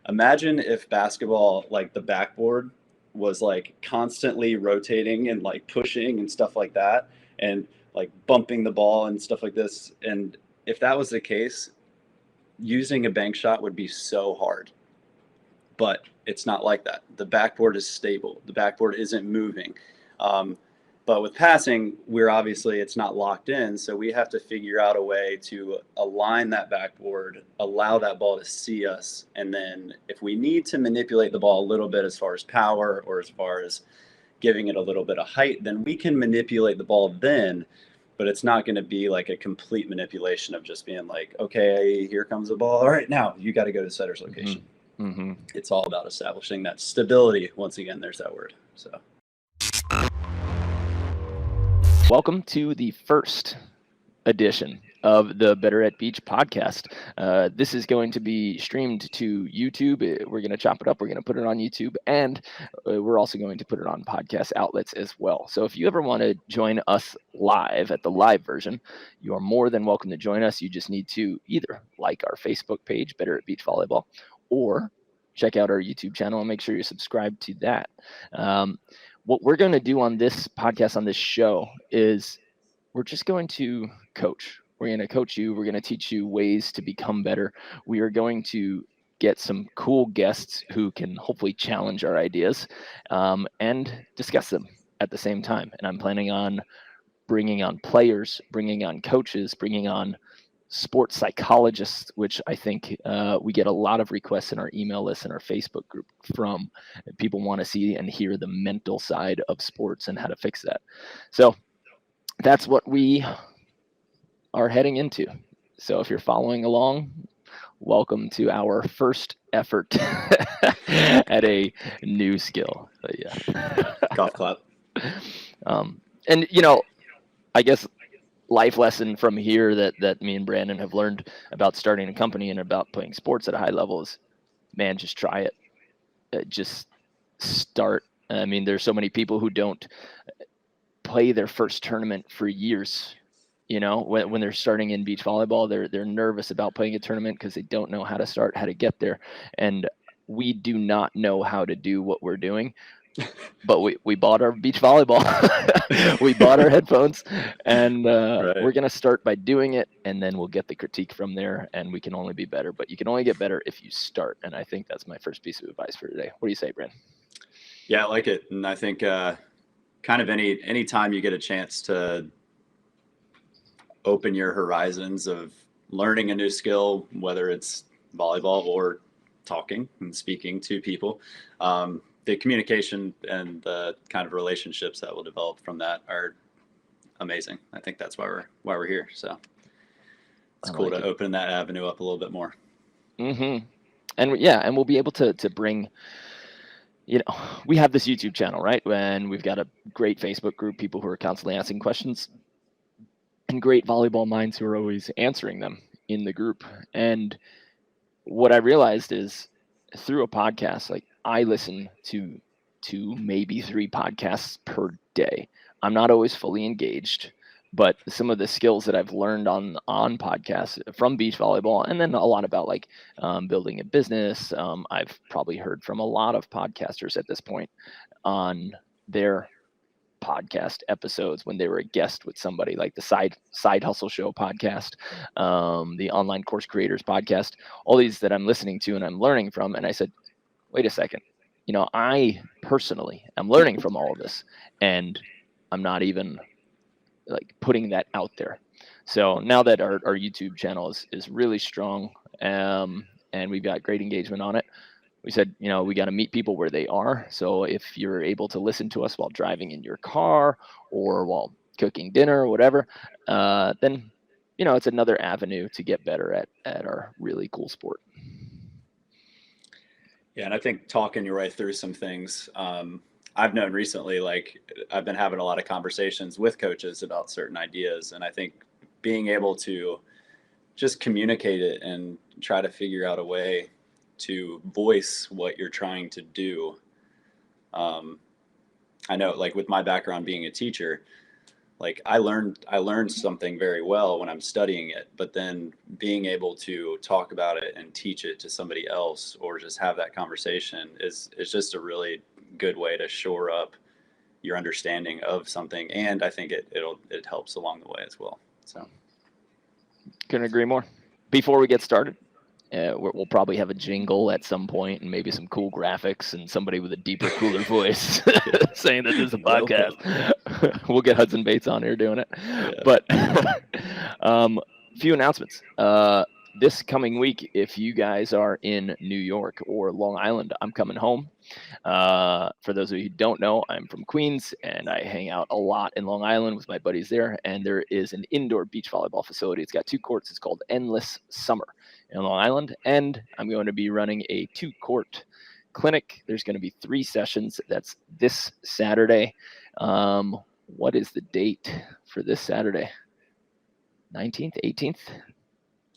Imagine if basketball, like the backboard, was like constantly rotating and like pushing and stuff like that, and like bumping the ball and stuff like this. And if that was the case, using a bank shot would be so hard. But it's not like that. The backboard is stable. The backboard isn't moving. Um, but with passing, we're obviously it's not locked in, so we have to figure out a way to align that backboard, allow that ball to see us, and then if we need to manipulate the ball a little bit as far as power or as far as giving it a little bit of height, then we can manipulate the ball then. But it's not going to be like a complete manipulation of just being like, okay, here comes the ball. All right, now you got to go to setter's location. Mm-hmm. It's all about establishing that stability. Once again, there's that word. So, Welcome to the first edition of the Better at Beach podcast. This is going to be streamed to YouTube. We're going to chop it up. We're going to put it on YouTube, and we're also going to put it on podcast outlets as well. So if you ever want to join us live at the live version, you are more than welcome to join us. You just need to either like our Facebook page, Better at Beach Volleyball, or check out our YouTube channel and make sure you're subscribed to that. What we're going to do on this podcast, on this show, is we're just going to coach. We're going to coach you. We're going to teach you ways to become better. We are going to get some cool guests who can hopefully challenge our ideas and discuss them at the same time. And I'm planning on bringing on players, bringing on coaches, bringing on sports psychologists, which I think we get a lot of requests in our email list and our Facebook group from people want to see and hear the mental side of sports and how to fix that. So that's what we are heading into. So if you're following along, welcome to our first effort at a new skill. But yeah. golf clap. And I guess life lesson from here that me and Brandon have learned about starting a company and about playing sports at a high level is, man, just try it. Just start. I mean, there's so many people who don't play their first tournament for years. When they're starting in beach volleyball, they're nervous about playing a tournament because they don't know how to start, how to get there. And we do not know how to do what we're doing. But we bought our beach volleyball. We bought our headphones, and Right. we're going to start by doing it, and then we'll get the critique from there, and we can only be better. But you can only get better if you start, and I think that's my first piece of advice for today. What do you say, Brent? Yeah, I like it. And I think kind of any time you get a chance to open your horizons of learning a new skill, whether it's volleyball or talking and speaking to people, the communication and the kind of relationships that will develop from that are amazing. I think that's why we're here. So it's cool to open that avenue up a little bit more. Mm-hmm. And we'll be able to bring, we have this YouTube channel, right? And we've got a great Facebook group, people who are constantly asking questions, and great volleyball minds who are always answering them in the group. And what I realized is through a podcast, like I listen to 2, maybe 3 podcasts per day. I'm not always fully engaged, but some of the skills that I've learned on podcasts from beach volleyball, and then a lot about like building a business. I've probably heard from a lot of podcasters at this point on their podcast episodes when they were a guest with somebody, like the side hustle show podcast, the online course creators podcast, all these that I'm listening to and I'm learning from. And I said, wait a second, I personally am learning from all of this, and I'm not even like putting that out there. So now that our YouTube channel is really strong, and we've got great engagement on it, we said, we got to meet people where they are. So if you're able to listen to us while driving in your car or while cooking dinner or whatever, then, it's another avenue to get better at our really cool sport. Yeah, and I think talking your way through some things, I've known recently, like I've been having a lot of conversations with coaches about certain ideas. And I think being able to just communicate it and try to figure out a way to voice what you're trying to do. I know, like with my background being a teacher, like I learned something very well when I'm studying it, but then being able to talk about it and teach it to somebody else or just have that conversation is just a really good way to shore up your understanding of something, and I think it helps along the way as well. So couldn't agree more. Before we get started, we'll probably have a jingle at some point and maybe some cool graphics and somebody with a deeper, cooler voice saying that this is a podcast. We'll get Hudson Bates on here doing it. Yeah. But few announcements. This coming week, if you guys are in New York or Long Island, I'm coming home. For those of you who don't know, I'm from Queens and I hang out a lot in Long Island with my buddies there. And there is an indoor beach volleyball facility. It's got 2 courts. It's called Endless Summer in Long Island. And I'm going to be running a 2-court clinic. There's going to be 3 sessions. That's this Saturday. What is the date for this Saturday? 19th, 18th?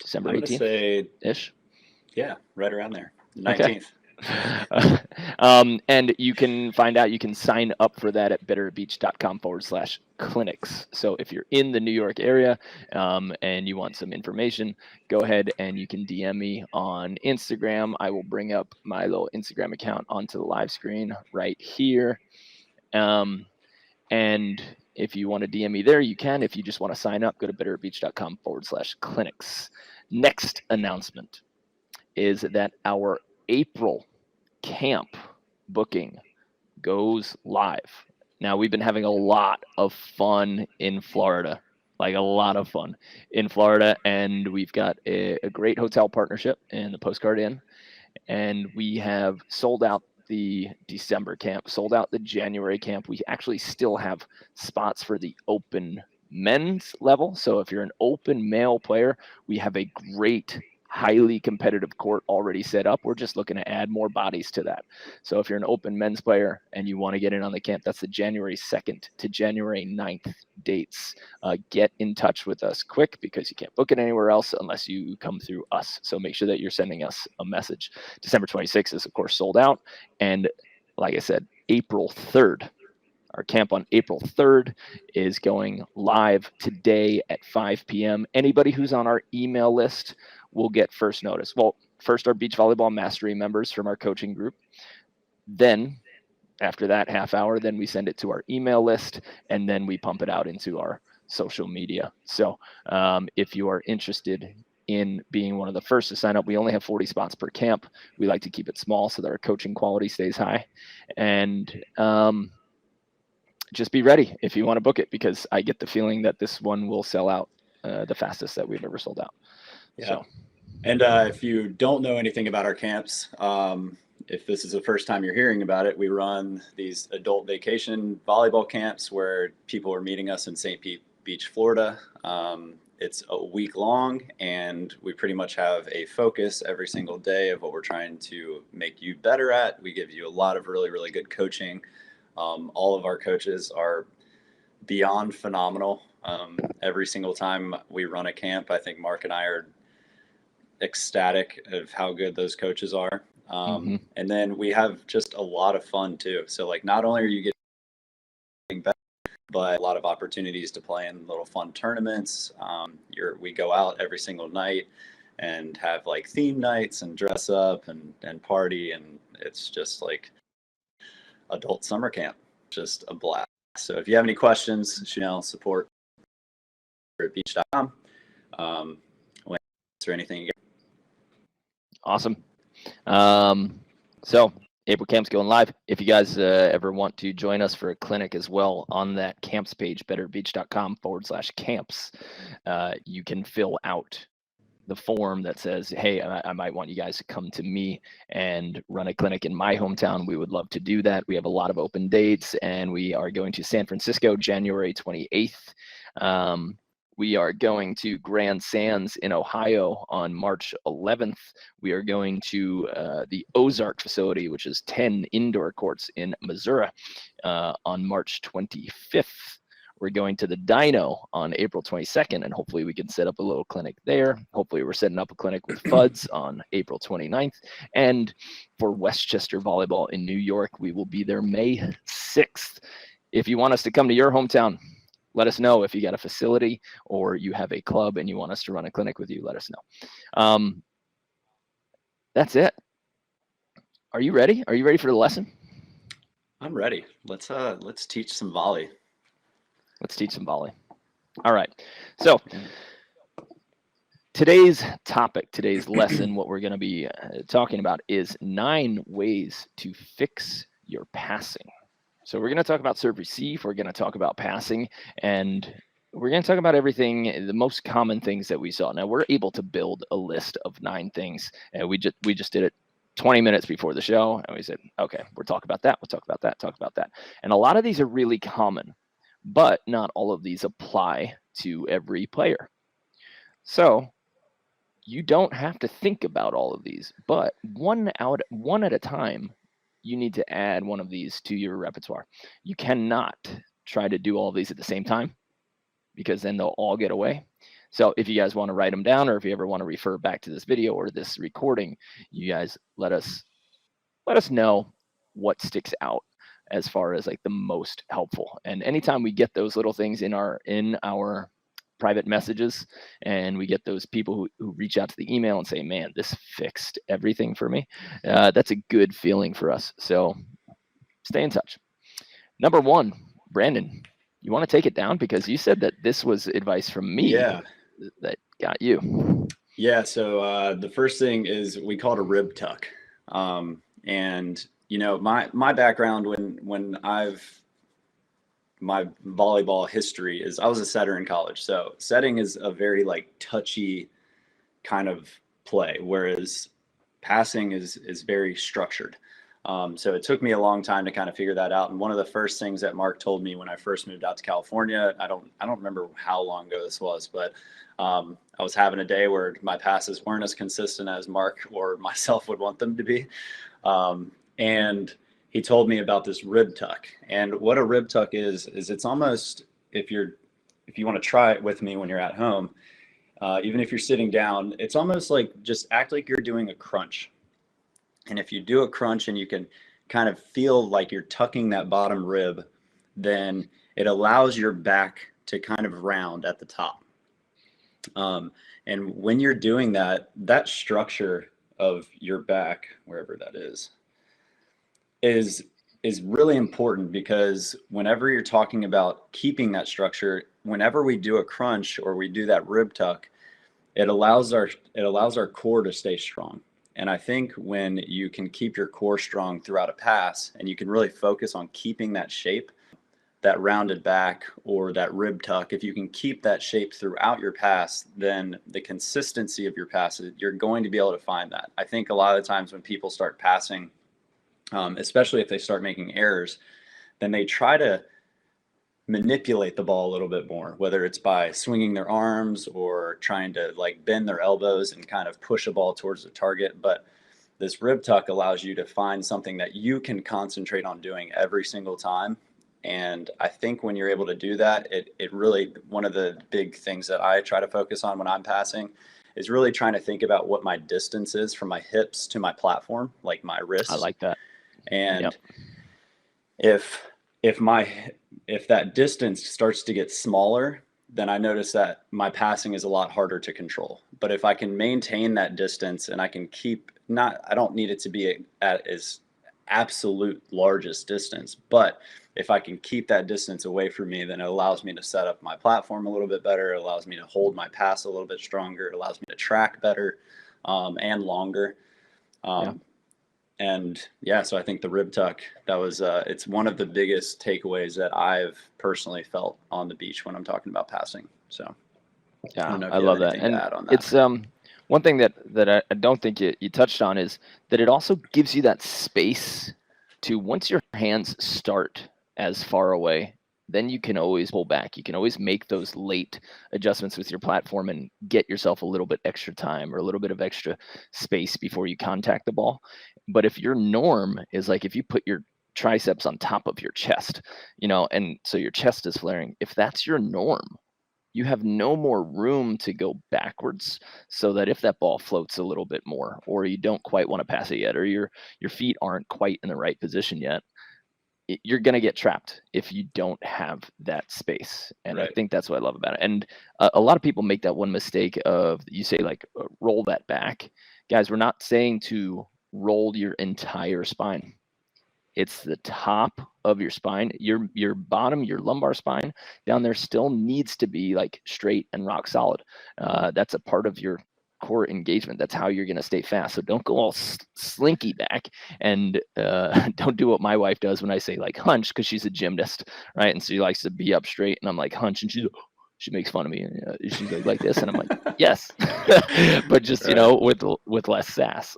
December 18th ish. Yeah, right around there. 19th. Okay. And you can find out, you can sign up for that at betteratbeach.com/clinics. So if you're in the New York area and you want some information, go ahead and you can DM me on Instagram. I will bring up my little Instagram account onto the live screen right here. And if you want to DM me there, you can. If you just want to sign up, go to betteratbeach.com/clinics. Next announcement is that our April camp booking goes live. Now, we've been having a lot of fun in Florida, like a lot of fun in Florida. And we've got a great hotel partnership in the Postcard Inn. And we have sold out the December camp, sold out the January camp. We actually still have spots for the open men's level. So if you're an open male player, we have a great, highly competitive court already set up. We're just looking to add more bodies to that. So if you're an open men's player and you want to get in on the camp, that's the January 2nd to January 9th dates. Get in touch with us quick because you can't book it anywhere else unless you come through us. So make sure that you're sending us a message. December 26th is, of course, sold out. And like I said, April 3rd, our camp on April 3rd is going live today at 5 p.m. Anybody who's on our email list will get first notice. Well, first our Beach Volleyball Mastery members from our coaching group. Then after that half hour, then we send it to our email list and then we pump it out into our social media. So if you are interested in being one of the first to sign up, we only have 40 spots per camp. We like to keep it small so that our coaching quality stays high. And just be ready if you want to book it, because I get the feeling that this one will sell out the fastest that we've ever sold out. Yeah. So. And if you don't know anything about our camps, if this is the first time you're hearing about it, we run these adult vacation volleyball camps where people are meeting us in St. Pete Beach, Florida. It's a week long, and we pretty much have a focus every single day of what we're trying to make you better at. We give you a lot of really, really good coaching. All of our coaches are beyond phenomenal. Every single time we run a camp, I think Mark and I are ecstatic of how good those coaches are. And then we have just a lot of fun too. So like, not only are you getting better, but a lot of opportunities to play in little fun tournaments. We go out every single night and have like theme nights and dress up and party. And it's just like adult summer camp, just a blast. So if you have any questions, support at beach.com. We'll answer anything you get. Awesome. So April camp's going live. If you guys ever want to join us for a clinic as well, on that camps page, betteratbeach.com/camps, you can fill out the form that says, hey, I might want you guys to come to me and run a clinic in my hometown. We would love to do that. We have a lot of open dates, and we are going to San Francisco January 28th. We are going to Grand Sands in Ohio on March 11th. We are going to the Ozark facility, which is 10 indoor courts in Missouri, on March 25th. We're going to the Dino on April 22nd, and hopefully we can set up a little clinic there. Hopefully we're setting up a clinic with Fuds on April 29th. And for Westchester Volleyball in New York, we will be there May 6th. If you want us to come to your hometown, Let us know if you got a facility or you have a club and you want us to run a clinic with you. Let us know. That's it. Are you ready? Are you ready for the lesson? I'm ready. Let's teach some volley. Let's teach some volley. All right. So today's topic, today's lesson, what we're going to be talking about is 9 ways to fix your passing. So we're going to talk about serve receive. We're going to talk about passing, and we're going to talk about everything, the most common things that we saw. Now we're able to build a list of 9 things, and we just did it 20 minutes before the show, and we said, okay, we'll talk about that. We'll talk about that. Talk about that. And a lot of these are really common, but not all of these apply to every player. So you don't have to think about all of these, but one at a time, you need to add one of these to your repertoire. You cannot try to do all of these at the same time, because then they'll all get away. So if you guys want to write them down, or if you ever want to refer back to this video or this recording, you guys let us know what sticks out as far as like the most helpful. And anytime we get those little things in our private messages, and we get those people who reach out to the email and say, man, this fixed everything for me, that's a good feeling for us. So stay in touch. Number 1, Brandon, you want to take it down, because you said that this was advice from me that got you. Yeah. So the first thing is, we call it a rib tuck. And my background my volleyball history is, I was a setter in college. So setting is a very like touchy kind of play, whereas passing is very structured. So it took me a long time to kind of figure that out. And one of the first things that Mark told me when I first moved out to California, I don't remember how long ago this was, but I was having a day where my passes weren't as consistent as Mark or myself would want them to be. And he told me about this rib tuck. And what a rib tuck is it's almost, if you want to try it with me when you're at home, even if you're sitting down, it's almost like, just act like you're doing a crunch. And if you do a crunch and you can kind of feel like you're tucking that bottom rib, then it allows your back to kind of round at the top. And when you're doing that, that structure of your back, wherever that is really important, because whenever you're talking about keeping that structure, whenever we do a crunch or we do that rib tuck, it allows our core to stay strong. And I think when you can keep your core strong throughout a pass, and you can really focus on keeping that shape, that rounded back or that rib tuck, if you can keep that shape throughout your pass, then the consistency of your passes, you're going to be able to find that. I think a lot of the times when people start passing, especially if they start making errors, then they try to manipulate the ball a little bit more, whether it's by swinging their arms or trying to like bend their elbows and kind of push a ball towards the target. But this rib tuck allows you to find something that you can concentrate on doing every single time. And I think when you're able to do that, it really, one of the big things that I try to focus on when I'm passing is really trying to think about what my distance is from my hips to my platform, like my wrist. I like that. And if that distance starts to get smaller, then I notice that my passing is a lot harder to control. But if I can maintain that distance, and I can keep, I don't need it to be at its absolute largest distance, but if I can keep that distance away from me, then it allows me to set up my platform a little bit better. It allows me to hold my pass a little bit stronger. It allows me to track better and longer. And yeah, so I think the rib tuck, that was, it's one of the biggest takeaways that I've personally felt on the beach when I'm talking about passing. So yeah, I love that. And it's one thing that I don't think you touched on is that it also gives you that space to, once your hands start as far away, then you can always pull back. You can always make those late adjustments with your platform and get yourself a little bit extra time or a little bit of extra space before you contact the ball. But if your norm is like, if you put your triceps on top of your chest, and so your chest is flaring, if that's your norm, you have no more room to go backwards, so that if that ball floats a little bit more, or you don't quite want to pass it yet, or your feet aren't quite in the right position yet, you're going to get trapped if you don't have that space. And I Right. think that's what I love about it. And a lot of people make that one mistake of, you say like, roll that back. Guys, we're not saying to roll your entire spine. It's the top of your spine. Your bottom, your lumbar spine down there still needs to be like straight and rock solid. That's a part of your core engagement. That's how you're going to stay fast. So don't go all slinky back, and don't do what my wife does when I say like hunch, because she's a gymnast, right? And so she likes to be up straight, and I'm like hunch, and she makes fun of me. She's like this, and I'm like yes, but just with less sass.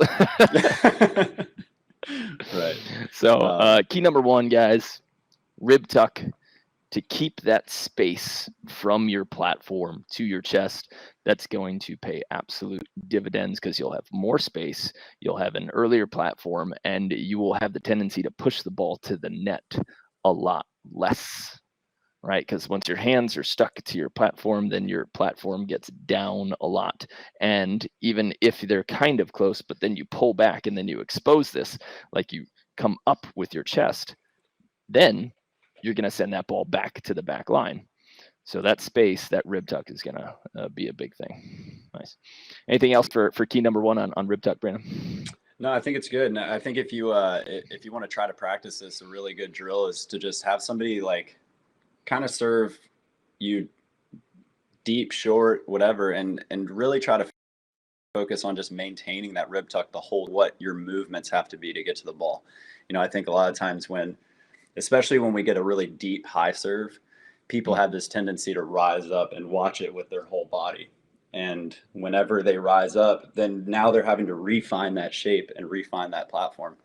Right. So key number one, guys, rib tuck, to keep that space from your platform to your chest. That's going to pay absolute dividends, because you'll have more space, you'll have an earlier platform, and you will have the tendency to push the ball to the net a lot less, right? Because once your hands are stuck to your platform, then your platform gets down a lot. And even if they're kind of close, but then you pull back and then you expose this, like you come up with your chest, then you're going to send that ball back to the back line. So that space, that rib tuck, is going to be a big thing. Nice. Anything else for key number one on rib tuck, Brandon? No, I think it's good. And I think if you want to try to practice this, a really good drill is to just have somebody like kind of serve you deep, short, whatever, and really try to focus on just maintaining that rib tuck the whole, what your movements have to be to get to the ball. I think a lot of times especially when we get a really deep high serve, people have this tendency to rise up and watch it with their whole body. And whenever they rise up, then now they're having to refine that shape and refine that platform.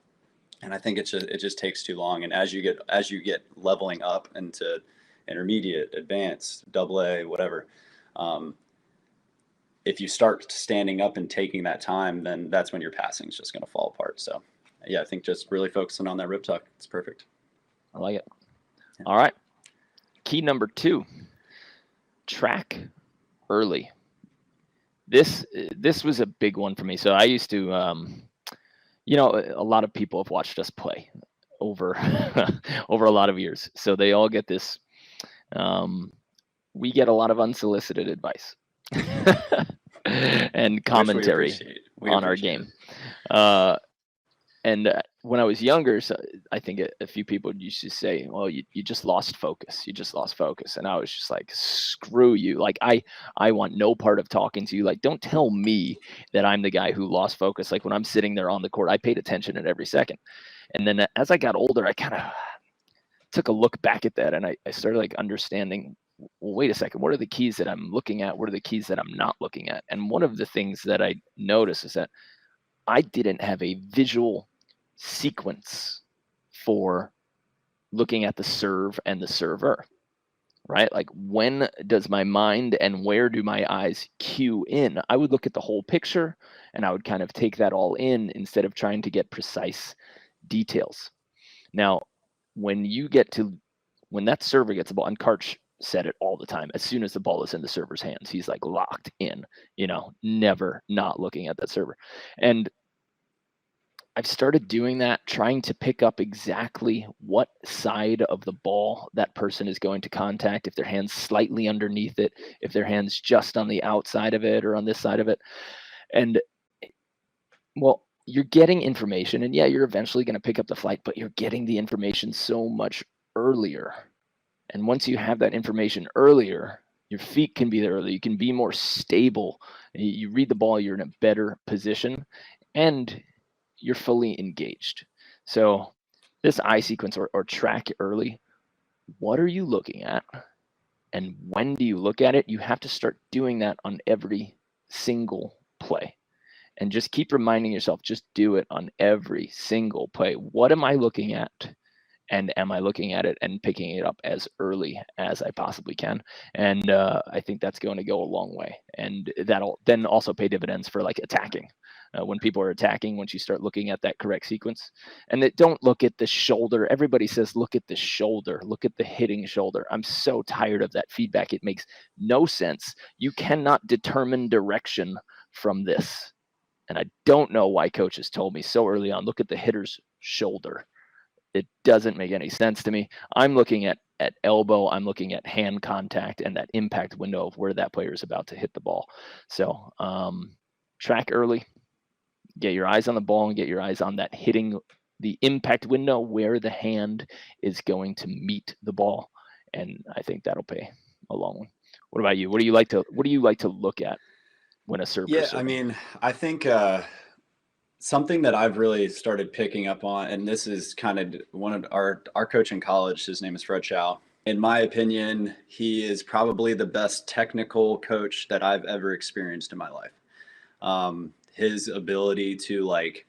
And I think it just takes too long. And as you get leveling up into intermediate, advanced, AA, whatever, if you start standing up and taking that time, then that's when your passing is just going to fall apart. So yeah, I think just really focusing on that rib tuck, it's perfect. I like it. Yeah. All right. Key number 2, track early. This was a big one for me. So I used to, a lot of people have watched us play over a lot of years. So they all get this. We get a lot of unsolicited advice and commentary on our game. And when I was younger, so I think a few people used to say, well, you just lost focus. You just lost focus. And I was just like, screw you. Like, I want no part of talking to you. Like, don't tell me that I'm the guy who lost focus. Like, when I'm sitting there on the court, I paid attention at every second. And then as I got older, I kind of took a look back at that, and I started like understanding, well, wait a second, what are the keys that I'm looking at? What are the keys that I'm not looking at? And one of the things that I noticed is that I didn't have a visual sequence for looking at the serve and the server, right? Like, when does my mind and where do my eyes cue in? I would look at the whole picture, and I would kind of take that all in instead of trying to get precise details. Now, when that server gets the ball, and Karch said it all the time, as soon as the ball is in the server's hands, he's like locked in, never not looking at that server. And I've started doing that, trying to pick up exactly what side of the ball that person is going to contact, if their hand's slightly underneath it, if their hand's just on the outside of it or on this side of it. And, well, you're getting information, and yeah, you're eventually going to pick up the flight, but you're getting the information so much earlier. And once you have that information earlier, your feet can be there early. You can be more stable. You read the ball, you're in a better position, and you're fully engaged. So this eye sequence or track early, what are you looking at? And when do you look at it? You have to start doing that on every single play. And just keep reminding yourself, just do it on every single play. What am I looking at? And am I looking at it and picking it up as early as I possibly can? And I think that's going to go a long way. And that'll then also pay dividends for like attacking. When people are attacking, once you start looking at that correct sequence, and don't look at the shoulder. Everybody says, look at the shoulder, look at the hitting shoulder. I'm so tired of that feedback. It makes no sense. You cannot determine direction from this. And I don't know why coaches told me so early on, look at the hitter's shoulder. It doesn't make any sense to me. I'm looking at elbow, I'm looking at hand contact and that impact window of where that player is about to hit the ball. So track early, get your eyes on the ball and get your eyes on that hitting the impact window where the hand is going to meet the ball. And I think that'll pay a long one. What about you? What do you like to look at when a server is I serving? mean, I think something that I've really started picking up on, and this is kind of one of our coach in college, his name is Fred Chow. In my opinion, he is probably the best technical coach that I've ever experienced in my life. His ability to like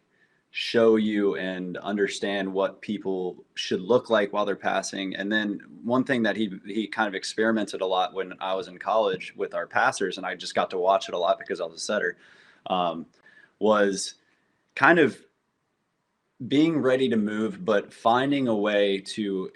show you and understand what people should look like while they're passing. And then one thing that he kind of experimented a lot when I was in college with our passers, and I just got to watch it a lot because I was a setter, was kind of being ready to move, but finding a way to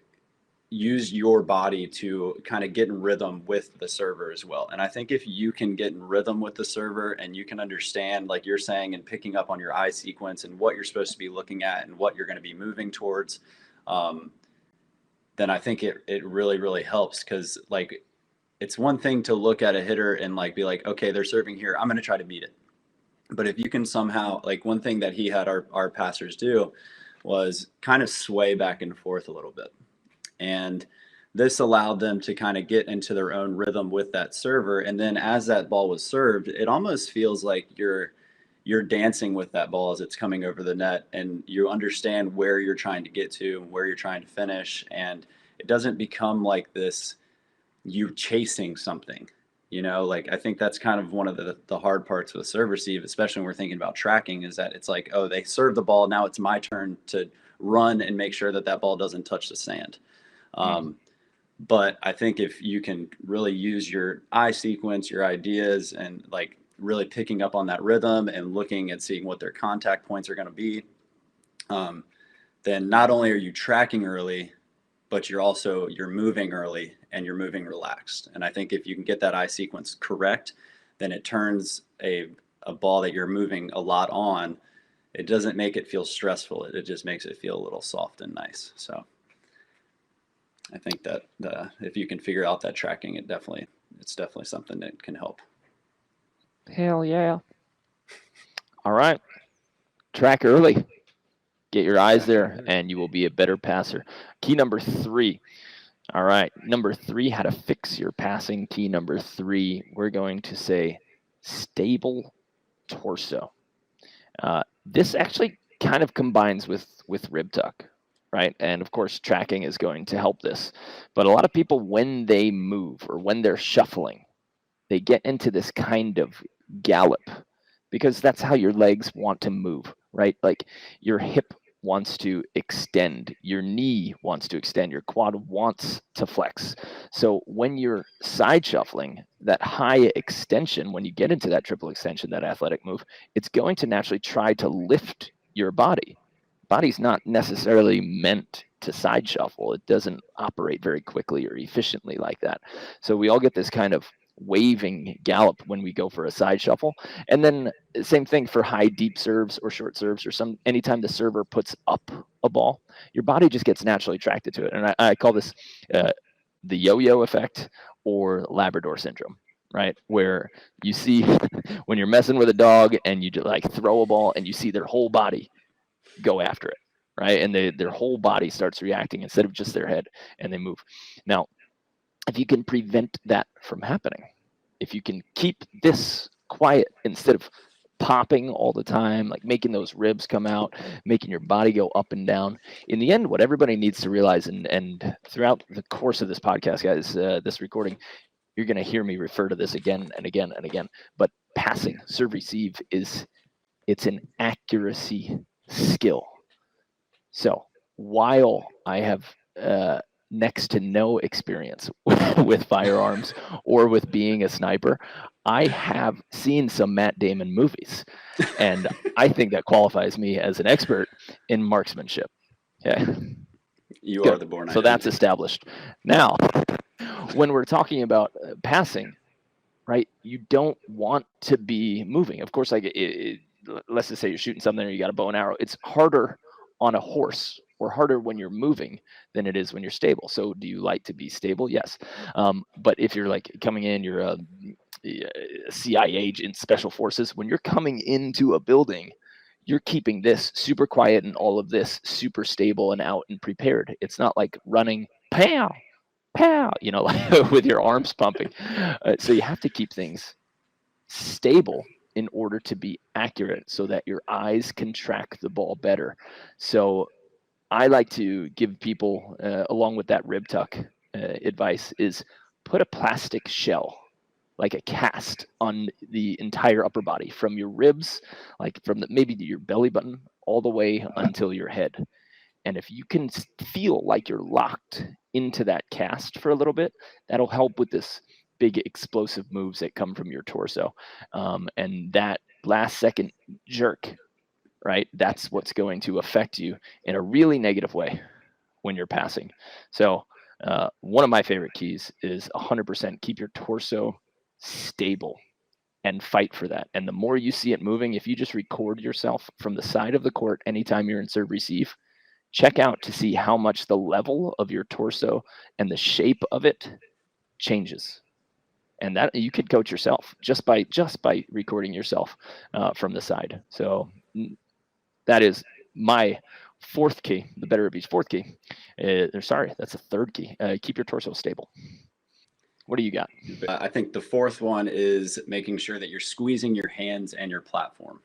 use your body to kind of get in rhythm with the server as well. And I think if you can get in rhythm with the server and you can understand, like you're saying, and picking up on your eye sequence and what you're supposed to be looking at and what you're going to be moving towards, then I think it really, really helps. Cause like, it's one thing to look at a hitter and like, be like, okay, they're serving here, I'm going to try to beat it. But if you can somehow, like one thing that he had our passers do was kind of sway back and forth a little bit. And this allowed them to kind of get into their own rhythm with that server. And then as that ball was served, it almost feels like you're dancing with that ball as it's coming over the net, and you understand where you're trying to get to, where you're trying to finish. And it doesn't become like this, you chasing something, like I think that's kind of one of the hard parts with serve receive, especially when we're thinking about tracking, is that it's like, oh, they serve the ball. Now it's my turn to run and make sure that that ball doesn't touch the sand. But I think if you can really use your eye sequence, your ideas, and like really picking up on that rhythm and looking at seeing what their contact points are going to be, then not only are you tracking early, but you're moving early and you're moving relaxed. And I think if you can get that eye sequence correct, then it turns a ball that you're moving a lot on. It doesn't make it feel stressful. It just makes it feel a little soft and nice. So I think that if you can figure out that tracking, it's definitely something that can help. Hell yeah. All right. Track early. Get your eyes there, and you will be a better passer. Key number 3. All right. Number 3, how to fix your passing. Key number 3, we're going to say stable torso. This actually kind of combines with rib tuck, right? And of course, tracking is going to help this. But a lot of people, when they move or when they're shuffling, they get into this kind of gallop because that's how your legs want to move, right? Like your hip wants to extend, your knee wants to extend, your quad wants to flex. So when you're side shuffling, that high extension, when you get into that triple extension, that athletic move, it's going to naturally try to lift your body. Body's not necessarily meant to side shuffle. It doesn't operate very quickly or efficiently like that. So we all get this kind of waving gallop when we go for a side shuffle. And then same thing for high deep serves or short serves, or anytime the server puts up a ball, your body just gets naturally attracted to it. And I call this the yo-yo effect or Labrador syndrome, right? Where you see when you're messing with a dog and you like throw a ball and you see their whole body go after it, right? And their whole body starts reacting instead of just their head, and they move. Now, if you can prevent that from happening, if you can keep this quiet instead of popping all the time, like making those ribs come out, making your body go up and down, in the end, what everybody needs to realize, and throughout the course of this podcast, guys, this recording, you're going to hear me refer to this again and again and again, but passing, serve receive, it's an accuracy skill. So while I have next to no experience with firearms or with being a sniper, I have seen some Matt Damon movies, and I think that qualifies me as an expert in marksmanship. Okay. You Good. are the born So that's established. Now, when we're talking about passing, right, you don't want to be moving. Of course, like let's just say you're shooting something or you got a bow and arrow. It's harder on a horse or harder when you're moving than it is when you're stable. So do you like to be stable? Yes. But if you're like coming in, you're a CIA agent, special forces, when you're coming into a building, you're keeping this super quiet and all of this super stable and out and prepared. It's not like running, pow, pow, like with your arms pumping. So you have to keep things stable in order to be accurate so that your eyes can track the ball better. So I like to give people, along with that rib tuck advice, is put a plastic shell, like a cast, on the entire upper body, from your ribs, like from maybe your belly button, all the way until your head. And if you can feel like you're locked into that cast for a little bit, that'll help with this big explosive moves that come from your torso. And that last second jerk, right? That's what's going to affect you in a really negative way when you're passing. So one of my favorite keys is 100% keep your torso stable and fight for that. And the more you see it moving, if you just record yourself from the side of the court anytime you're in serve receive, check out to see how much the level of your torso and the shape of it changes. And that you could coach yourself just by recording yourself from the side. So that is my fourth key, the better it be's fourth key. Sorry, that's a third key. Keep your torso stable. What do you got? I think the fourth one is making sure that you're squeezing your hands and your platform.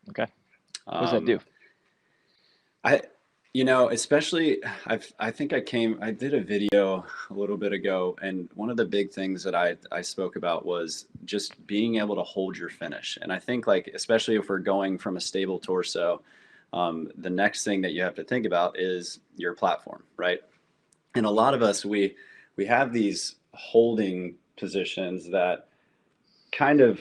Okay. What does that do? Especially I think I did a video a little bit ago, and one of the big things that I spoke about was just being able to hold your finish. And I think, like, especially if we're going from a stable torso, the next thing that you have to think about is your platform, right? And a lot of us, we have these holding positions that kind of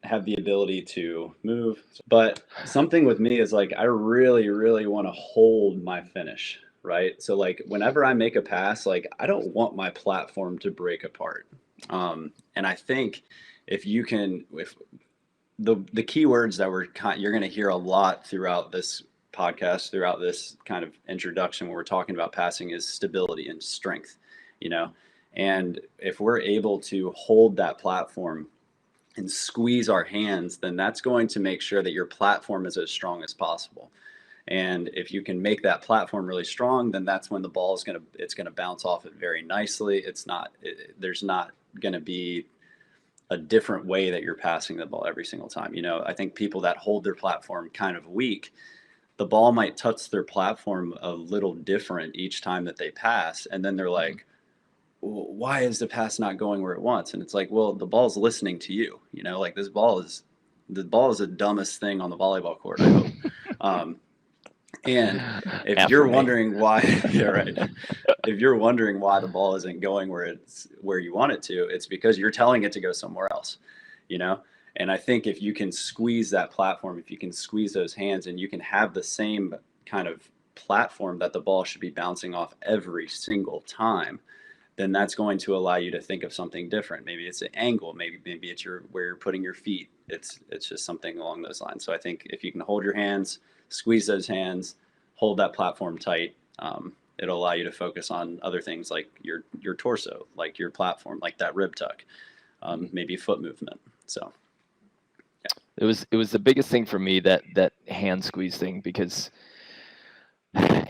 have the ability to move. But something with me is, like, I really, really want to hold my finish, right? So, like, whenever I make a pass, like, I don't want my platform to break apart. And I think if the key words that you're going to hear a lot throughout this podcast, throughout this kind of introduction when we're talking about passing, is stability and strength, and if we're able to hold that platform and squeeze our hands, then that's going to make sure that your platform is as strong as possible. And if you can make that platform really strong, then that's when the ball is it's going to bounce off it very nicely. There's not going to be a different way that you're passing the ball every single time. I think people that hold their platform kind of weak, the ball might touch their platform a little different each time that they pass. And then they're like, why is the pass not going where it wants? And it's like, well, the ball's listening to you. Like, the ball is the dumbest thing on the volleyball court, I hope. And if you're wondering why, yeah, right. If you're wondering why the ball isn't going where you want it to, it's because you're telling it to go somewhere else, And I think if you can squeeze that platform, if you can squeeze those hands, and you can have the same kind of platform that the ball should be bouncing off every single time, then that's going to allow you to think of something different. Maybe it's an angle, maybe it's where you're putting your feet. It's just something along those lines. So I think if you can hold your hands, squeeze those hands, hold that platform tight, it'll allow you to focus on other things, like your torso, like your platform, like that rib tuck, maybe foot movement. So yeah. It was the biggest thing for me, that hand squeeze thing, because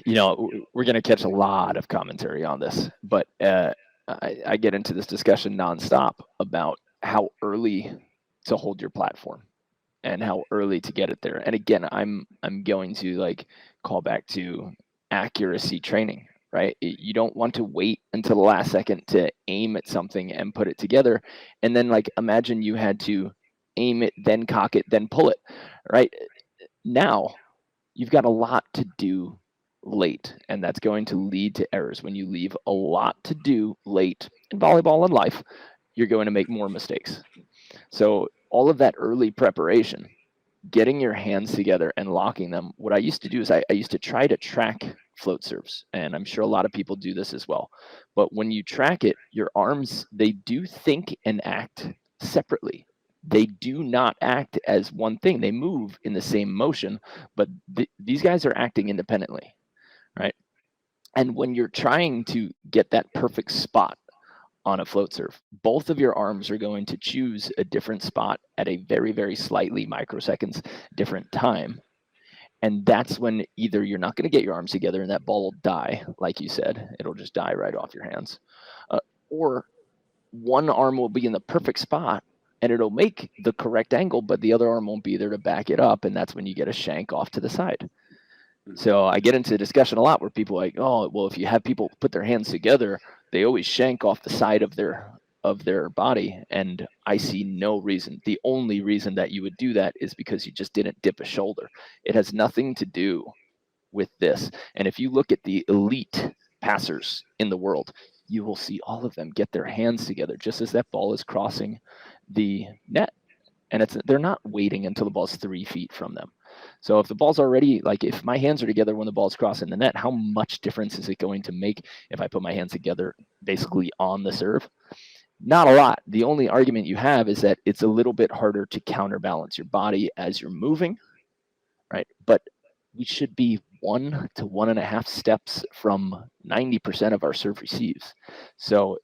we're going to catch a lot of commentary on this, but I get into this discussion nonstop about how early to hold your platform and how early to get it there. And again, I'm going to, like, call back to accuracy training, right? You don't want to wait until the last second to aim at something and put it together. And then, like, imagine you had to aim it, then cock it, then pull it, right? Now you've got a lot to do late, and that's going to lead to errors. When you leave a lot to do late in volleyball and life, you're going to make more mistakes. So all of that early preparation, getting your hands together and locking them. What I used to do is I used to try to track float serves, and I'm sure a lot of people do this as well. But when you track it, your arms, they do think and act separately. they do not act as one thing. They move in the same motion, but these guys are acting independently, right? And when you're trying to get that perfect spot on a float serve, both of your arms are going to choose a different spot at a very, very slightly microseconds different time. And that's when either you're not going to get your arms together and that ball will die, like you said, it'll just die right off your hands, or one arm will be in the perfect spot and it'll make the correct angle, but the other arm won't be there to back it up. And that's when you get a shank off to the side. So I get into a discussion a lot where people are like, oh, well, if you have people put their hands together, they always shank off the side of their body. And I see no reason. The only reason that you would do that is because you just didn't dip a shoulder. It has nothing to do with this. And if you look at the elite passers in the world, you will see all of them get their hands together just as that ball is crossing the net. And they're not waiting until the ball's 3 feet from them. So if the ball's already, like if my hands are together when the ball's crossing the net, how much difference is it going to make if I put my hands together basically on the serve? Not a lot. The only argument you have is that it's a little bit harder to counterbalance your body as you're moving, right? But we should be 1 to 1.5 steps from 90% of our serve receives. So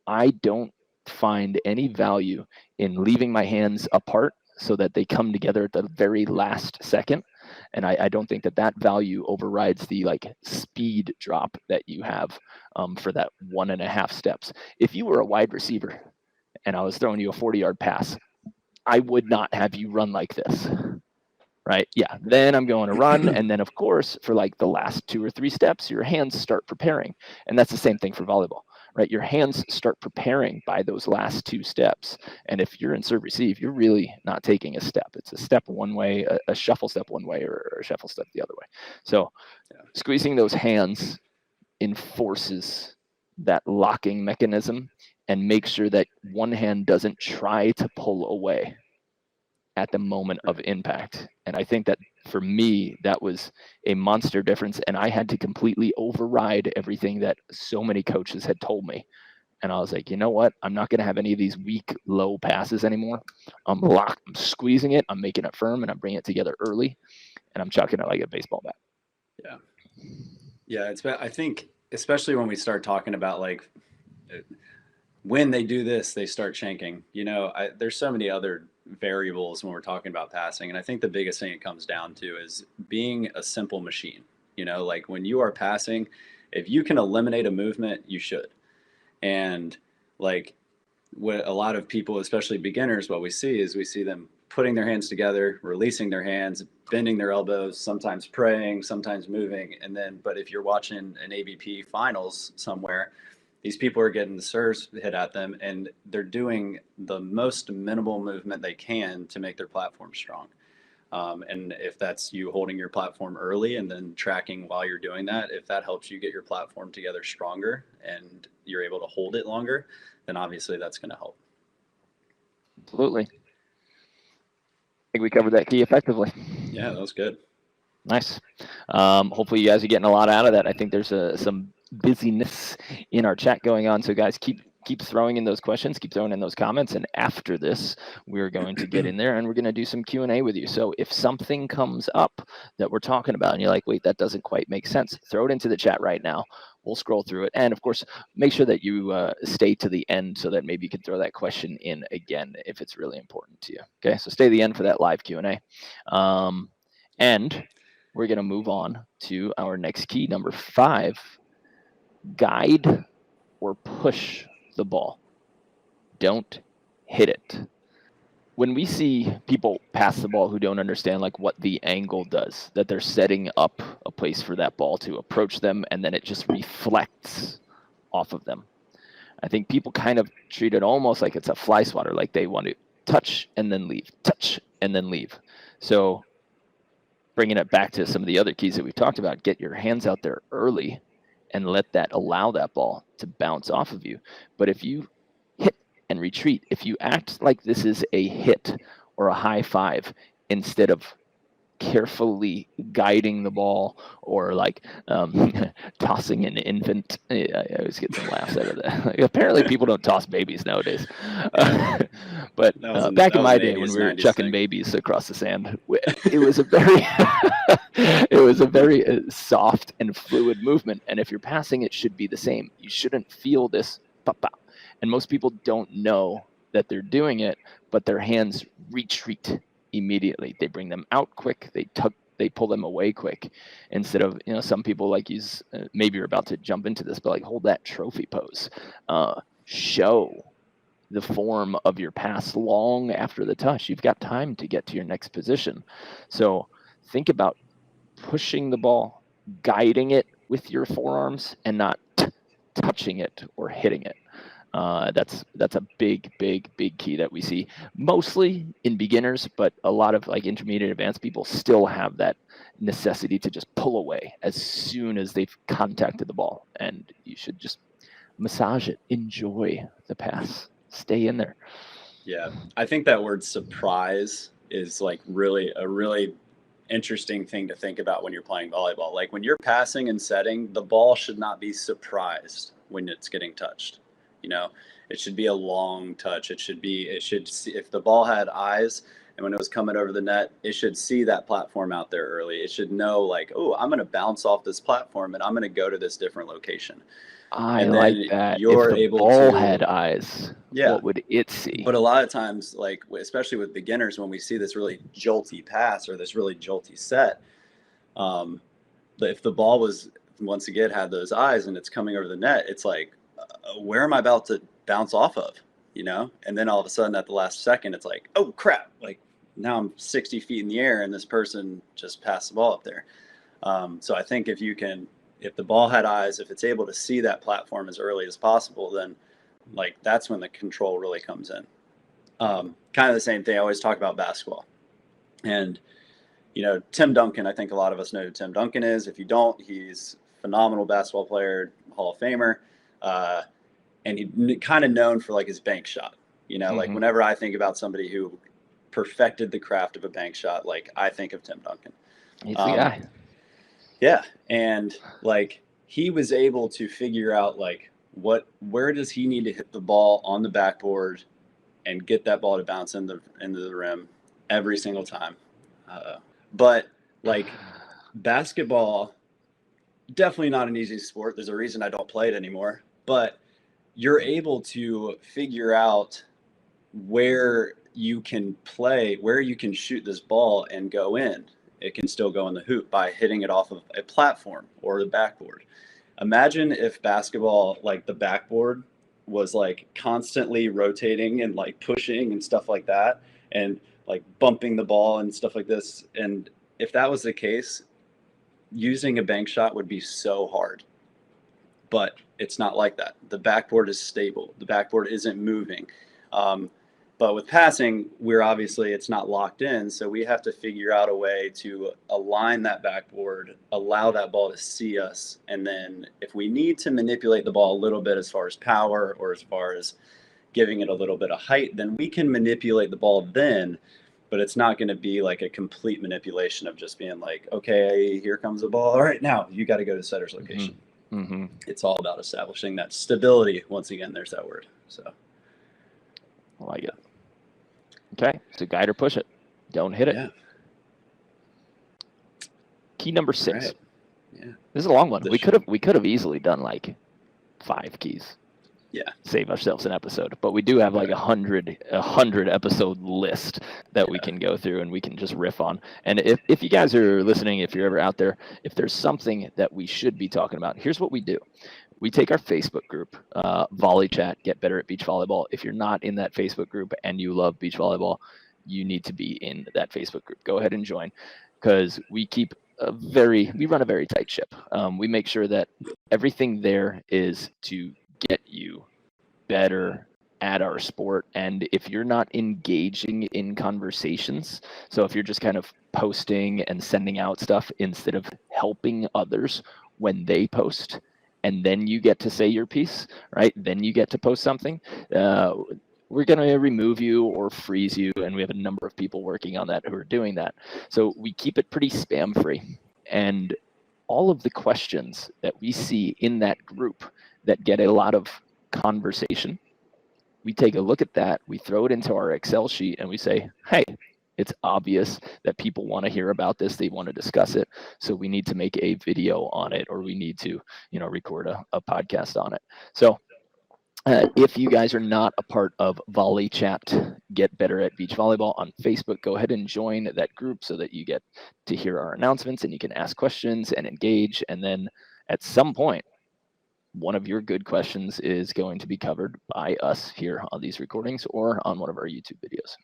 I don't find any value in leaving my hands apart so that they come together at the very last second. And I don't think that value overrides the like speed drop that you have for that 1.5 steps. If you were a wide receiver and I was throwing you a 40-yard pass, I would not have you run like this. Right? Yeah. Then I'm going to run. And then, of course, for like the last 2 or 3 steps, your hands start preparing. And that's the same thing for volleyball, right? Your hands start preparing by those last 2 steps. And if you're in serve receive, you're really not taking a step. It's a step one way, a shuffle step one way, or a shuffle step the other way. So squeezing those hands enforces that locking mechanism and make sure that one hand doesn't try to pull away at the moment of impact. And I think that for me, that was a monster difference. And I had to completely override everything that so many coaches had told me. And I was like, you know what? I'm not going to have any of these weak, low passes anymore. I'm squeezing it. I'm making it firm and I'm bringing it together early and I'm chucking it like a baseball bat. Yeah. Yeah. I think, especially when we start talking about like, when they do this, they start shanking. There's so many other variables when we're talking about passing. And I think the biggest thing it comes down to is being a simple machine. Like when you are passing, if you can eliminate a movement, you should. And like what a lot of people, especially beginners, what we see them putting their hands together, releasing their hands, bending their elbows, sometimes praying, sometimes moving. But if you're watching an AVP finals somewhere, these people are getting the serves hit at them and they're doing the most minimal movement they can to make their platform strong. And if that's you holding your platform early and then tracking while you're doing that, if that helps you get your platform together stronger and you're able to hold it longer, then obviously that's going to help. Absolutely. I think we covered that key effectively. Yeah, that was good. Nice. Hopefully you guys are getting a lot out of that. I think there's some busyness in our chat going on. So guys, keep throwing in those questions, keep throwing in those comments. And after this, we're going to get in there and we're going to do some Q&A with you. So if something comes up that we're talking about and you're like, wait, that doesn't quite make sense, throw it into the chat right now. We'll scroll through it. And of course, make sure that you stay to the end so that maybe you can throw that question in again if it's really important to you. Okay, so stay to the end for that live Q&A. And we're going to move on to our next key, number 5, guide or push the ball. Don't hit it. When we see people pass the ball who don't understand like what the angle does, that they're setting up a place for that ball to approach them and then it just reflects off of them. I think people kind of treat it almost like it's a fly swatter, like they want to touch and then leave, touch and then leave. So bringing it back to some of the other keys that we've talked about, get your hands out there early and allow that ball to bounce off of you. But if you hit and retreat, if you act like this is a hit or a high five instead of carefully guiding the ball, or like tossing an infant. I always get some laughs out of that. Like, apparently people don't toss babies nowadays. But back in my day when we were chucking babies across the sand, it was a very soft and fluid movement. And if you're passing, it should be the same. You shouldn't feel this pop out. And most people don't know that they're doing it, but their hands retreat immediately. They bring them out quick. They pull them away quick, instead of, some people like use, maybe you're about to jump into this, but like hold that trophy pose. Show the form of your pass long after the touch. You've got time to get to your next position. So think about pushing the ball, guiding it with your forearms, and not touching it or hitting it. That's a big key that we see mostly in beginners, but a lot of like intermediate advanced people still have that necessity to just pull away as soon as they've contacted the ball. And you should just massage it, enjoy the pass, stay in there. Yeah, I think that word surprise is like a really interesting thing to think about when you're playing volleyball. Like when you're passing and setting, the ball should not be surprised when it's getting touched. It should be a long touch. It should see, if the ball had eyes and when it was coming over the net, it should see that platform out there early. It should know like, oh, I'm going to bounce off this platform and I'm going to go to this different location. I like that. You're if the able ball to, had eyes, what would it see? But a lot of times, like especially with beginners, when we see this really jolty pass or this really jolty set, if the ball was once again had those eyes and it's coming over the net, it's like, where am I about to bounce off of, and then all of a sudden at the last second, it's like, oh crap, like now I'm 60 feet in the air and this person just passed the ball up there. So I think if the ball had eyes, if it's able to see that platform as early as possible, then like that's when the control really comes in. Kind of the same thing. I always talk about basketball, and Tim Duncan, I think a lot of us know who Tim Duncan is. If you don't, he's a phenomenal basketball player, Hall of Famer. And he kind of known for like his bank shot, like whenever I think about somebody who perfected the craft of a bank shot, like I think of Tim Duncan. He's the guy. Yeah. And like, he was able to figure out like where does he need to hit the ball on the backboard and get that ball to bounce into the rim every single time. But like basketball, definitely not an easy sport. There's a reason I don't play it anymore. But you're able to figure out where you can shoot this ball and go in. It can still go in the hoop by hitting it off of a platform or the backboard. Imagine if basketball, like the backboard, was like constantly rotating and like pushing and stuff like that, and like bumping the ball and stuff like this. And if that was the case, using a bank shot would be so hard. But it's not like that. The backboard is stable. The backboard isn't moving. But with passing, it's not locked in. So we have to figure out a way to align that backboard, allow that ball to see us. And then if we need to manipulate the ball a little bit as far as power or as far as giving it a little bit of height, then we can manipulate the ball then. But it's not going to be like a complete manipulation of just being like, okay, here comes the ball. All right, now you got to go to setter's location. Mm-hmm. It's all about establishing that stability. Once again, there's that word. So I like it. Okay, so guide or push it. Don't hit it. Yeah. Key number 6. Right. Yeah. This is a long one. We could have easily done like 5 keys. Yeah. Save ourselves an episode, but we do have like a 100 episode list that we can go through and we can just riff on. And if you guys are listening, if you're ever out there, if there's something that we should be talking about, here's what we do. We take our Facebook group, Volley Chat, Get Better at Beach Volleyball. If you're not in that Facebook group and you love beach volleyball, you need to be in that Facebook group. Go ahead and join, because we run a very tight ship. We make sure that everything there is to get you better at our sport. And if you're not engaging in conversations, so if you're just kind of posting and sending out stuff instead of helping others when they post, and then you get to say your piece, right? Then you get to post something. we're going to remove you or freeze you. And we have a number of people working on that who are doing that. So we keep it pretty spam free. And all of the questions that we see in that group that get a lot of conversation, we take a look at that, we throw it into our Excel sheet, and we say, hey, it's obvious that people want to hear about this, they want to discuss it, so we need to make a video on it, or we need to, record a podcast on it. So if you guys are not a part of Volley Chat, Get Better at Beach Volleyball on Facebook, go ahead and join that group so that you get to hear our announcements and you can ask questions and engage. And then at some point, one of your good questions is going to be covered by us here on these recordings or on one of our YouTube videos.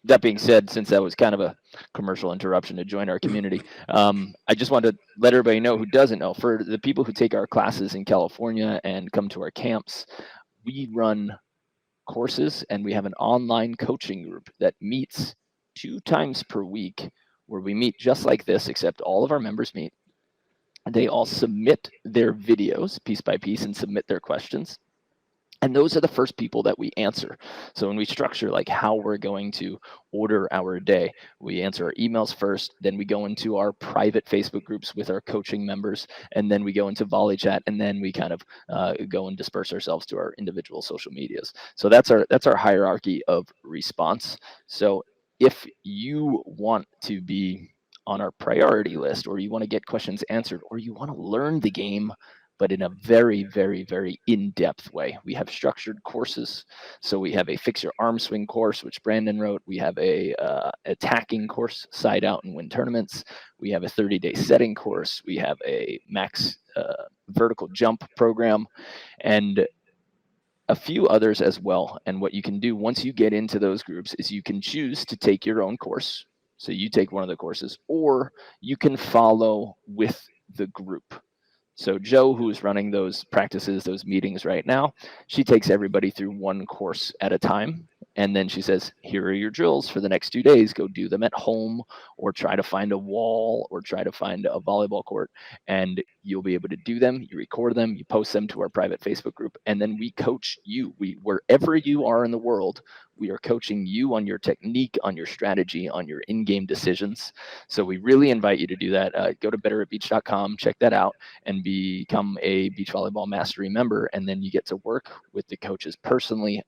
That being said, since that was kind of a commercial interruption to join our community, I just wanted to let everybody know who doesn't know. For the people who take our classes in California and come to our camps, we run courses and we have an online coaching group that meets 2 times per week, where we meet just like this, except all of our members meet. They all submit their videos piece by piece and submit their questions. And those are the first people that we answer. So when we structure like how we're going to order our day, we answer our emails first, then we go into our private Facebook groups with our coaching members, and then we go into Volley Chat, and then we kind of go and disperse ourselves to our individual social medias. So that's our hierarchy of response. So if you want to be on our priority list, or you want to get questions answered, or you want to learn the game, but in a very, very, very in-depth way, we have structured courses. So we have a fix your arm swing course, which Brandon wrote. We have a attacking course, side out and win tournaments. We have a 30-day setting course. We have a max vertical jump program, and a few others as well. And what you can do once you get into those groups is you can choose to take your own course. So you take one of the courses, or you can follow with the group. So Jo, who is running those practices, those meetings right now, she takes everybody through one course at a time. And then she says, here are your drills for the next 2 days. Go do them at home, or try to find a wall, or try to find a volleyball court. And you'll be able to do them. You record them. You post them to our private Facebook group. And then we coach you. Wherever you are in the world, we are coaching you on your technique, on your strategy, on your in-game decisions. So we really invite you to do that. Go to betteratbeach.com, check that out, and become a Beach Volleyball Mastery member. And then you get to work with the coaches personally,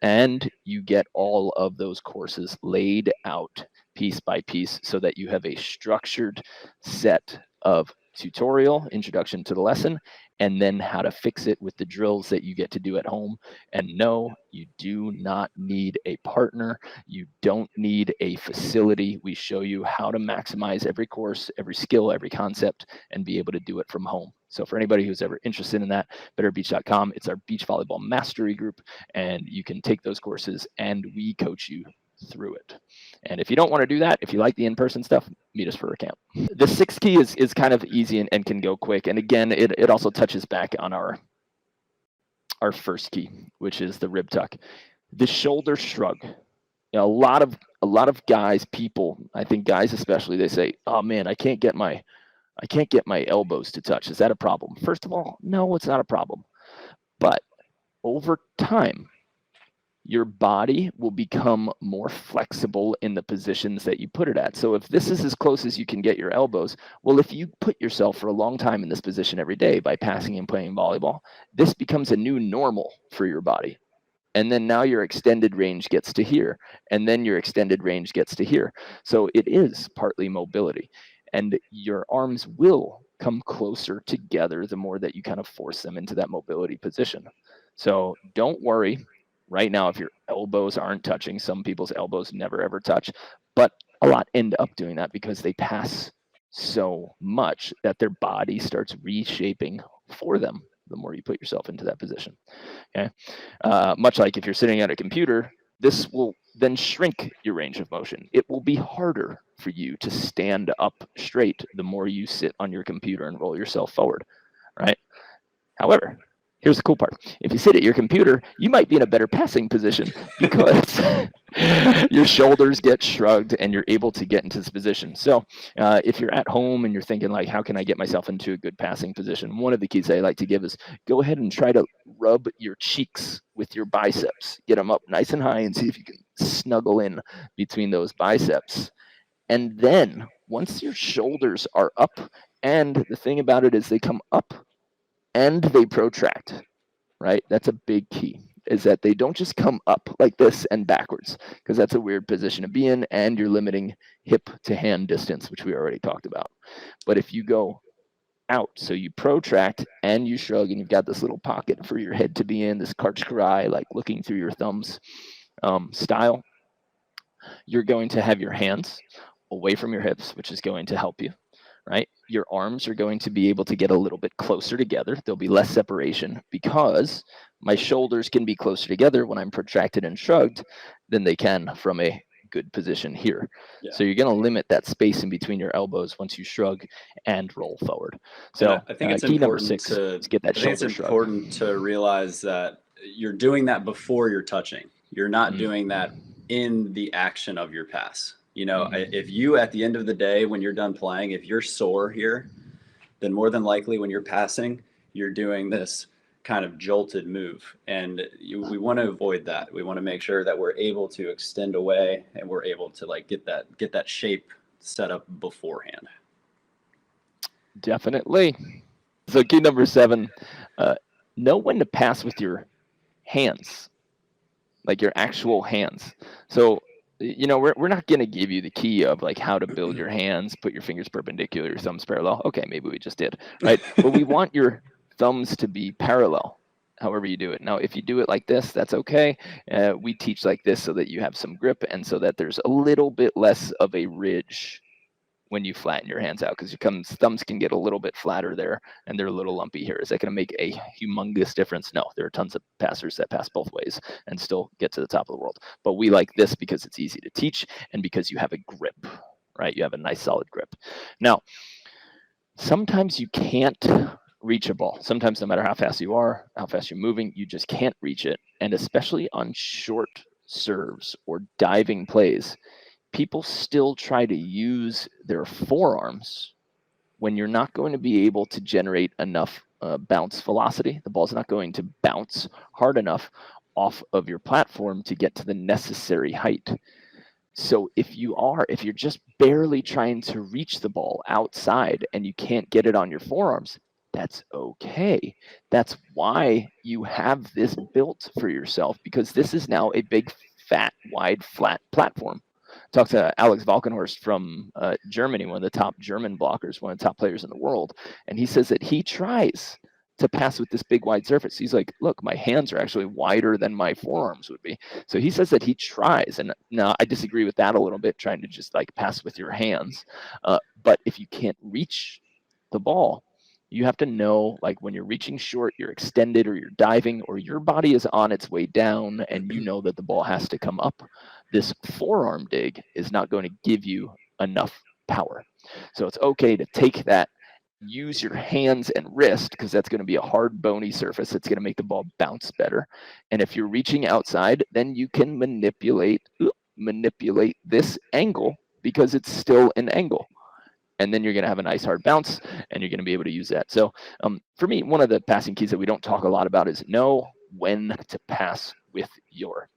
and you get all of those courses laid out piece by piece so that you have a structured set of tutorial, introduction to the lesson, and then how to fix it with the drills that you get to do at home. And no, you do not need a partner. You don't need a facility. We show you how to maximize every course, every skill, every concept, and be able to do it from home. So for anybody who's ever interested in that, betterbeach.com, it's our Beach Volleyball Mastery group, and you can take those courses and we coach you through it. And if you don't want to do that, if you like the in-person stuff, meet us for a camp. The 6th key is kind of easy and can go quick. And again, it also touches back on our first key, which is the rib tuck. The shoulder shrug. A lot of guys, people, I think guys especially, they say, oh man, I can't get my elbows to touch. Is that a problem? First of all, no, it's not a problem. But over time, your body will become more flexible in the positions that you put it at. So if this is as close as you can get your elbows, well, if you put yourself for a long time in this position every day by passing and playing volleyball, this becomes a new normal for your body. And then now your extended range gets to here, and then your extended range gets to here. So it is partly mobility, and your arms will come closer together the more that you kind of force them into that mobility position. So don't worry right now if your elbows aren't touching. Some people's elbows never ever touch, but a lot end up doing that because they pass so much that their body starts reshaping for them the more you put yourself into that position. Okay, much like if you're sitting at a computer, this will then shrink your range of motion. It will be harder for you to stand up straight the more you sit on your computer and roll yourself forward, right? However, Here's the cool part. If you sit at your computer, you might be in a better passing position because your shoulders get shrugged and you're able to get into this position. So if you're at home and you're thinking like, how can I get myself into a good passing position? One of the keys I like to give is go ahead and try to rub your cheeks with your biceps. Get them up nice and high and see if you can snuggle in between those biceps. And then once your shoulders are up, and the thing about it is they come up and they protract, right? That's a big key, is that they don't just come up like this and backwards, because that's a weird position to be in, and you're limiting hip to hand distance, which we already talked about. But if you go out, so you protract and you shrug, and you've got this little pocket for your head to be in, this karchkarai, like looking through your thumbs style, you're going to have your hands away from your hips, which is going to help you. Right? Your arms are going to be able to get a little bit closer together. There'll be less separation because my shoulders can be closer together when I'm protracted and shrugged than they can from a good position here. Yeah. So you're going to limit that space in between your elbows once you shrug and roll forward. So I think it's key number important 6 is get that shoulder shrug. It's important to realize that you're doing that before you're touching. You're not doing that in the action of your pass. You know, if you, at the end of the day, when you're done playing, if you're sore here, then more than likely when you're passing, you're doing this kind of jolted move. And we want to avoid that. We want to make sure that we're able to extend away and we're able to like get that shape set up beforehand. Definitely. So key number 7, know when to pass with your hands, like your actual hands. So you know, we're not going to give you the key of like how to build your hands, put your fingers perpendicular, your thumbs parallel. Okay, maybe we just did, right? But we want your thumbs to be parallel, however you do it. Now, if you do it like this, that's okay. We teach like this so that you have some grip and so that there's a little bit less of a ridge when you flatten your hands out, because your thumbs can get a little bit flatter there and they're a little lumpy here. Is that going to make a humongous difference? No, there are tons of passers that pass both ways and still get to the top of the world. But we like this because it's easy to teach and because you have a grip, right? You have a nice solid grip. Now, sometimes you can't reach a ball. Sometimes no matter how fast you are, how fast you're moving, you just can't reach it. And especially on short serves or diving plays, people still try to use their forearms when you're not going to be able to generate enough bounce velocity. The ball's not going to bounce hard enough off of your platform to get to the necessary height. So if you're just barely trying to reach the ball outside and you can't get it on your forearms, that's okay. That's why you have this built for yourself, because this is now a big, fat, wide, flat platform. Talked to Alex Valkenhorst from Germany, one of the top German blockers, one of the top players in the world. And he says that he tries to pass with this big wide surface. He's like, look, my hands are actually wider than my forearms would be. So he says that he tries. And now I disagree with that a little bit, trying to just like pass with your hands. But if you can't reach the ball, you have to know, like when you're reaching short, you're extended or you're diving or your body is on its way down and you know that the ball has to come up. This forearm dig is not going to give you enough power. So it's okay to take that, use your hands and wrist, because that's going to be a hard, bony surface. It's going to make the ball bounce better. And if you're reaching outside, then you can manipulate this angle because it's still an angle. And then you're going to have a nice hard bounce and you're going to be able to use that. So for me, one of the passing keys that we don't talk a lot about is know when to pass with your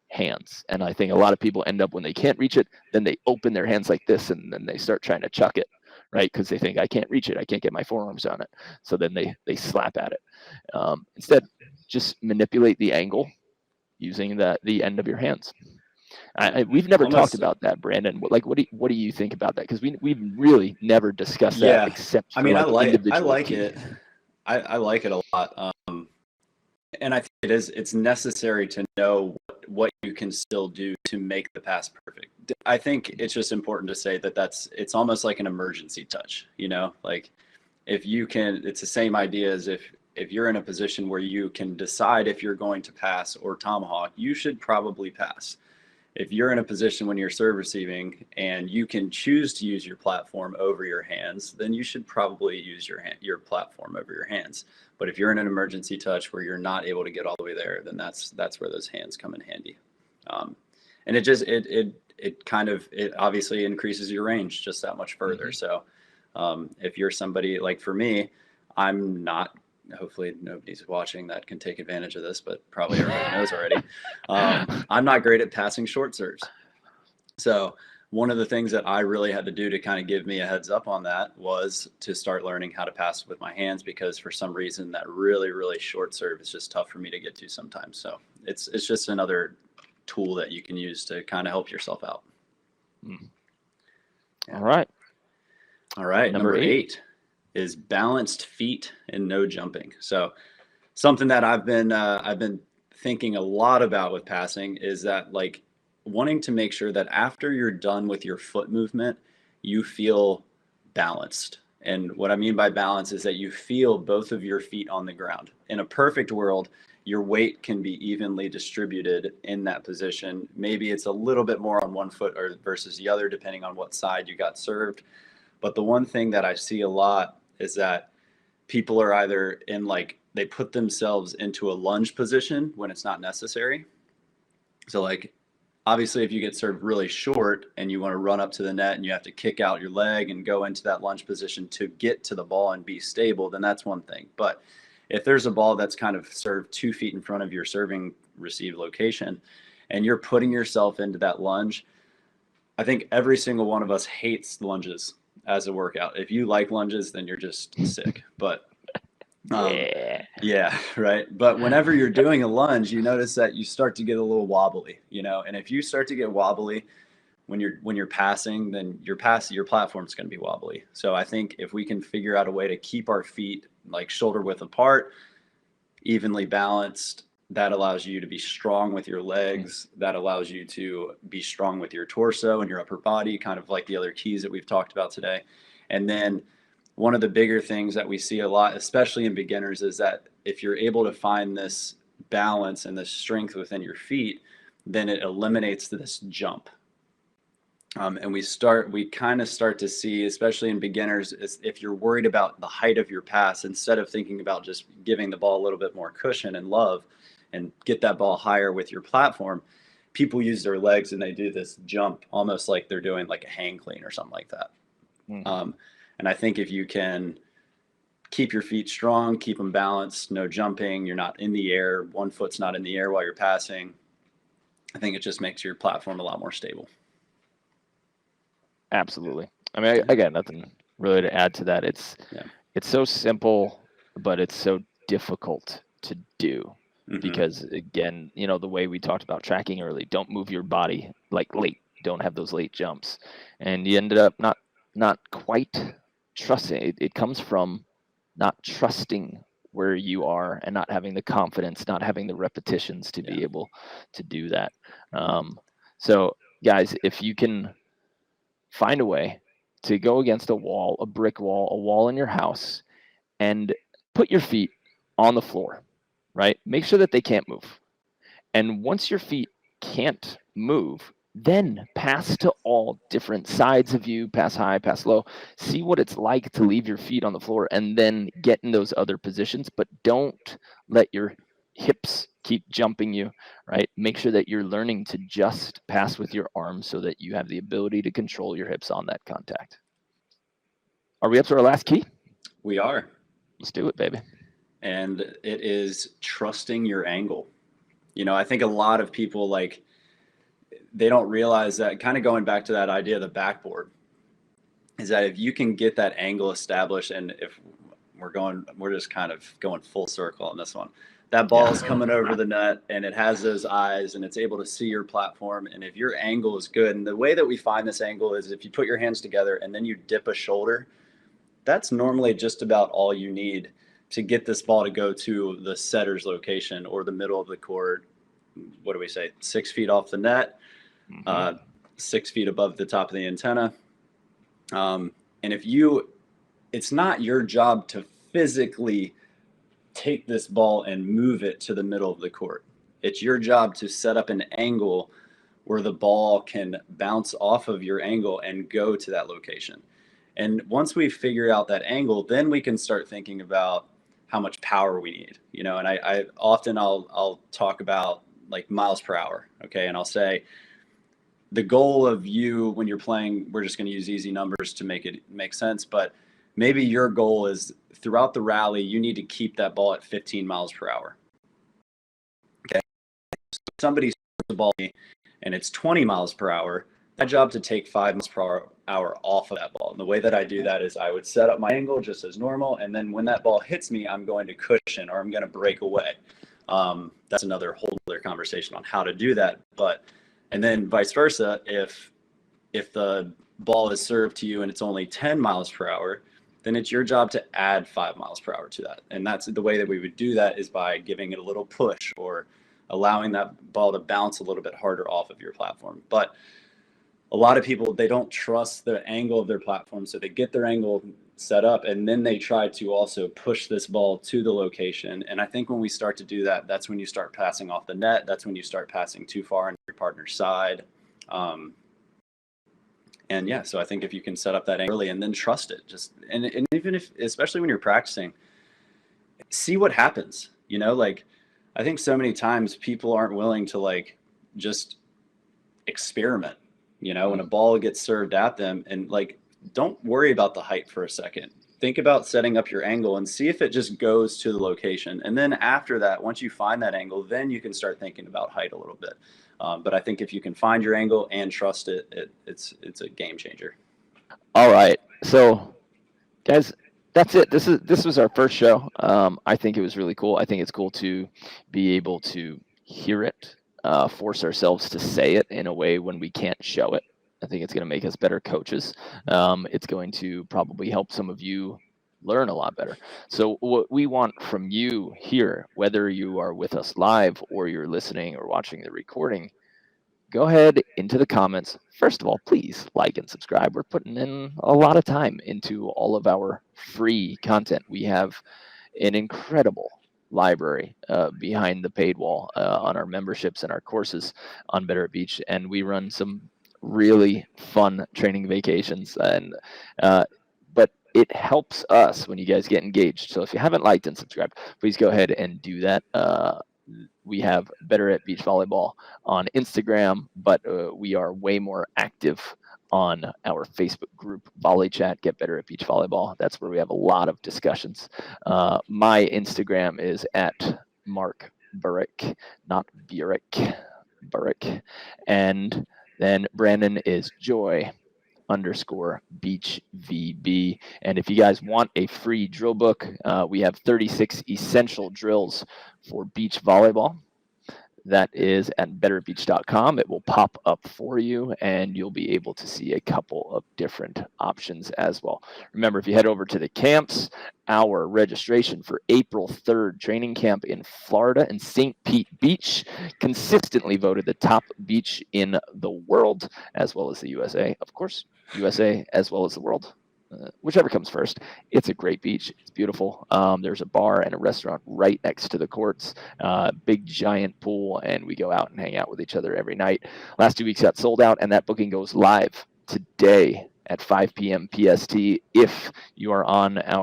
hands. And I think a lot of people end up, when they can't reach it, then they open their hands like this and then they start trying to chuck it, right? Because they think, I can't reach it. I can't get my forearms on it. So then they slap at it. Instead, just manipulate the angle using the end of your hands. We've never talked about that, Brandon. Like, what do you think about that? Because we've really never discussed that, except for, I like it. I like it a lot. And I think it's necessary to know what you can still do to make the pass perfect. I think it's just important to say that it's almost like an emergency touch, you know, like if you can, it's the same idea as if you're in a position where you can decide if you're going to pass or tomahawk, you should probably pass. if you're in a position when you're serve receiving and you can choose to use your platform over your hands, then you should probably use your platform over your hands. But if you're in an emergency touch where you're not able to get all the way there, then that's where those hands come in handy. And it obviously increases your range just that much further. So if you're somebody like, for me, I'm not, hopefully nobody's watching that can take advantage of this, but probably everybody knows already. I'm not great at passing short serves. So one of the things that I really had to do to kind of give me a heads up on that was to start learning how to pass with my hands, because for some reason that really, really short serve is just tough for me to get to sometimes. So it's just another tool that you can use to kind of help yourself out. Yeah. All right. Number 8 is balanced feet and no jumping. So something that I've been thinking a lot about with passing is that, like, wanting to make sure that after you're done with your foot movement, you feel balanced. And what I mean by balance is that you feel both of your feet on the ground. In a perfect world, your weight can be evenly distributed in that position. Maybe it's a little bit more on one foot or versus the other, depending on what side you got served. But the one thing that I see a lot is that people are either in, like, they put themselves into a lunge position when it's not necessary. So, like, obviously if you get served really short and you want to run up to the net and you have to kick out your leg and go into that lunge position to get to the ball and be stable, then that's one thing. But if there's a ball that's kind of served 2 feet in front of your serving receive location and you're putting yourself into that lunge, I think every single one of us hates lunges as a workout. If you like lunges, then you're just sick. But yeah, right. But whenever you're doing a lunge, you notice that you start to get a little wobbly, and if you start to get wobbly when you're passing, then your platform is going to be wobbly. So I think if we can figure out a way to keep our feet like shoulder width apart, evenly balanced, that allows you to be strong with your legs. That allows you to be strong with your torso and your upper body, kind of like the other keys that we've talked about today. And then one of the bigger things that we see a lot, especially in beginners, is that if you're able to find this balance and this strength within your feet, then it eliminates this jump. And we kind of start to see, especially in beginners, if you're worried about the height of your pass, instead of thinking about just giving the ball a little bit more cushion and love and get that ball higher with your platform, people use their legs and they do this jump almost like they're doing like a hang clean or something like that. And I think if you can keep your feet strong, keep them balanced, no jumping, you're not in the air, one foot's not in the air while you're passing, I think it just makes your platform a lot more stable. Absolutely. I mean, again, nothing really to add to that. It's so simple, but it's so difficult to do because, again, the way we talked about tracking early, don't move your body like late, don't have those late jumps. And you ended up not quite trusting. It comes from not trusting where you are and not having the confidence, not having the repetitions to be able to do that. So guys, if you can find a way to go against a wall, a brick wall, a wall in your house, and put your feet on the floor, right? Make sure that they can't move. And once your feet can't move, then pass to all different sides of you, pass high, pass low, see what it's like to leave your feet on the floor and then get in those other positions, but don't let your hips keep jumping you, right? Make sure that you're learning to just pass with your arms so that you have the ability to control your hips on that contact. Are we up to our last key? We are. Let's do it, baby. And it is trusting your angle. I think a lot of people, like, they don't realize that, kind of going back to that idea of the backboard, is that if you can get that angle established, and if we're just kind of going full circle on this one, that ball is coming over the net and it has those eyes and it's able to see your platform. And if your angle is good, and the way that we find this angle is if you put your hands together and then you dip a shoulder, that's normally just about all you need to get this ball to go to the setter's location or the middle of the court. What do we say? 6 feet off the net, 6 feet above the top of the antenna. And it's not your job to physically take this ball and move it to the middle of the court. It's your job to set up an angle where the ball can bounce off of your angle and go to that location. And once we figure out that angle, then we can start thinking about how much power we need, you know. And I often I'll talk about like miles per hour, okay, and I'll say the goal of you when you're playing, we're just going to use easy numbers to make it make sense, but maybe your goal is throughout the rally, you need to keep that ball at 15 miles per hour. Okay. So if somebody the ball and it's 20 miles per hour, my job to take 5 miles per hour off of that ball. And the way that I do that is I would set up my angle just as normal. And then when that ball hits me, I'm going to cushion or I'm going to break away. That's another whole other conversation on how to do that. But, and then vice versa, if the ball is served to you and it's only 10 miles per hour, then it's your job to add 5 miles per hour to that. And that's the way that we would do that, is by giving it a little push or allowing that ball to bounce a little bit harder off of your platform. But a lot of people, they don't trust the angle of their platform, so they get their angle set up and then they try to also push this ball to the location. And I think when we start to do that, that's when you start passing off the net. That's when you start passing too far on your partner's side. And yeah, so I think if you can set up that angle early and then trust it, just and even if, especially when you're practicing, see what happens. You know, like I think so many times people aren't willing to like just experiment. You know, when a ball gets served at them, and like, don't worry about the height for a second. Think about setting up your angle and see if it just goes to the location. And then after that, once you find that angle, then you can start thinking about height a little bit. But I think if you can find your angle and trust it, it's a game changer. All right, so guys, that's it. This was our first show. I think it was really cool. I think it's cool to be able to hear it, force ourselves to say it in a way when we can't show it. I think it's going to make us better coaches. It's going to probably help some of you learn a lot better. So what we want from you here, whether you are with us live or you're listening or watching the recording, go ahead into the comments. First of all, please like and subscribe. We're putting in a lot of time into all of our free content. We have an incredible library behind the paid wall on our memberships and our courses on Better at Beach, and we run some really fun training vacations. And but it helps us when you guys get engaged. So if you haven't liked and subscribed, please go ahead and do that. We have Better at Beach Volleyball on Instagram, but we are way more active on our Facebook group, Volley Chat, Get Better at Beach Volleyball. That's where we have a lot of discussions. My Instagram is at Mark Burrick, not Burrick, Burrick. And then Brandon is Joy_Beach VB. And if you guys want a free drill book, we have 36 essential drills for beach volleyball. That is at betteratbeach.com. It will pop up for you, and you'll be able to see a couple of different options as well. Remember, if you head over to the camps, our registration for April 3rd training camp in Florida and St. Pete Beach, consistently voted the top beach in the world, as well as the USA. Of course, USA as well as the world. Whichever comes first. It's a great beach. It's beautiful. There's a bar and a restaurant right next to the courts, big giant pool, and we go out and hang out with each other every night. Last 2 weeks got sold out, and that booking goes live today at 5 p.m. PST. If you are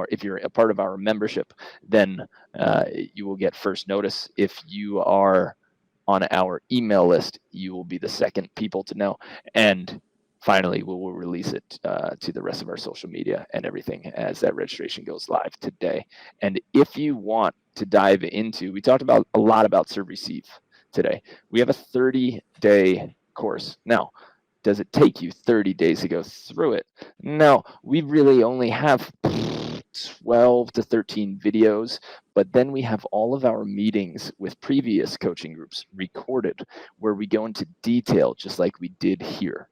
if you're a part of our membership, then you will get first notice. If you are on our email list, you will be the second people to know. And finally, we will release it to the rest of our social media and everything as that registration goes live today. And if you want to dive into, we talked about a lot about serve receive today. We have a 30-day course. Now, does it take you 30 days to go through it? No, we really only have 12 to 13 videos, but then we have all of our meetings with previous coaching groups recorded where we go into detail just like we did here.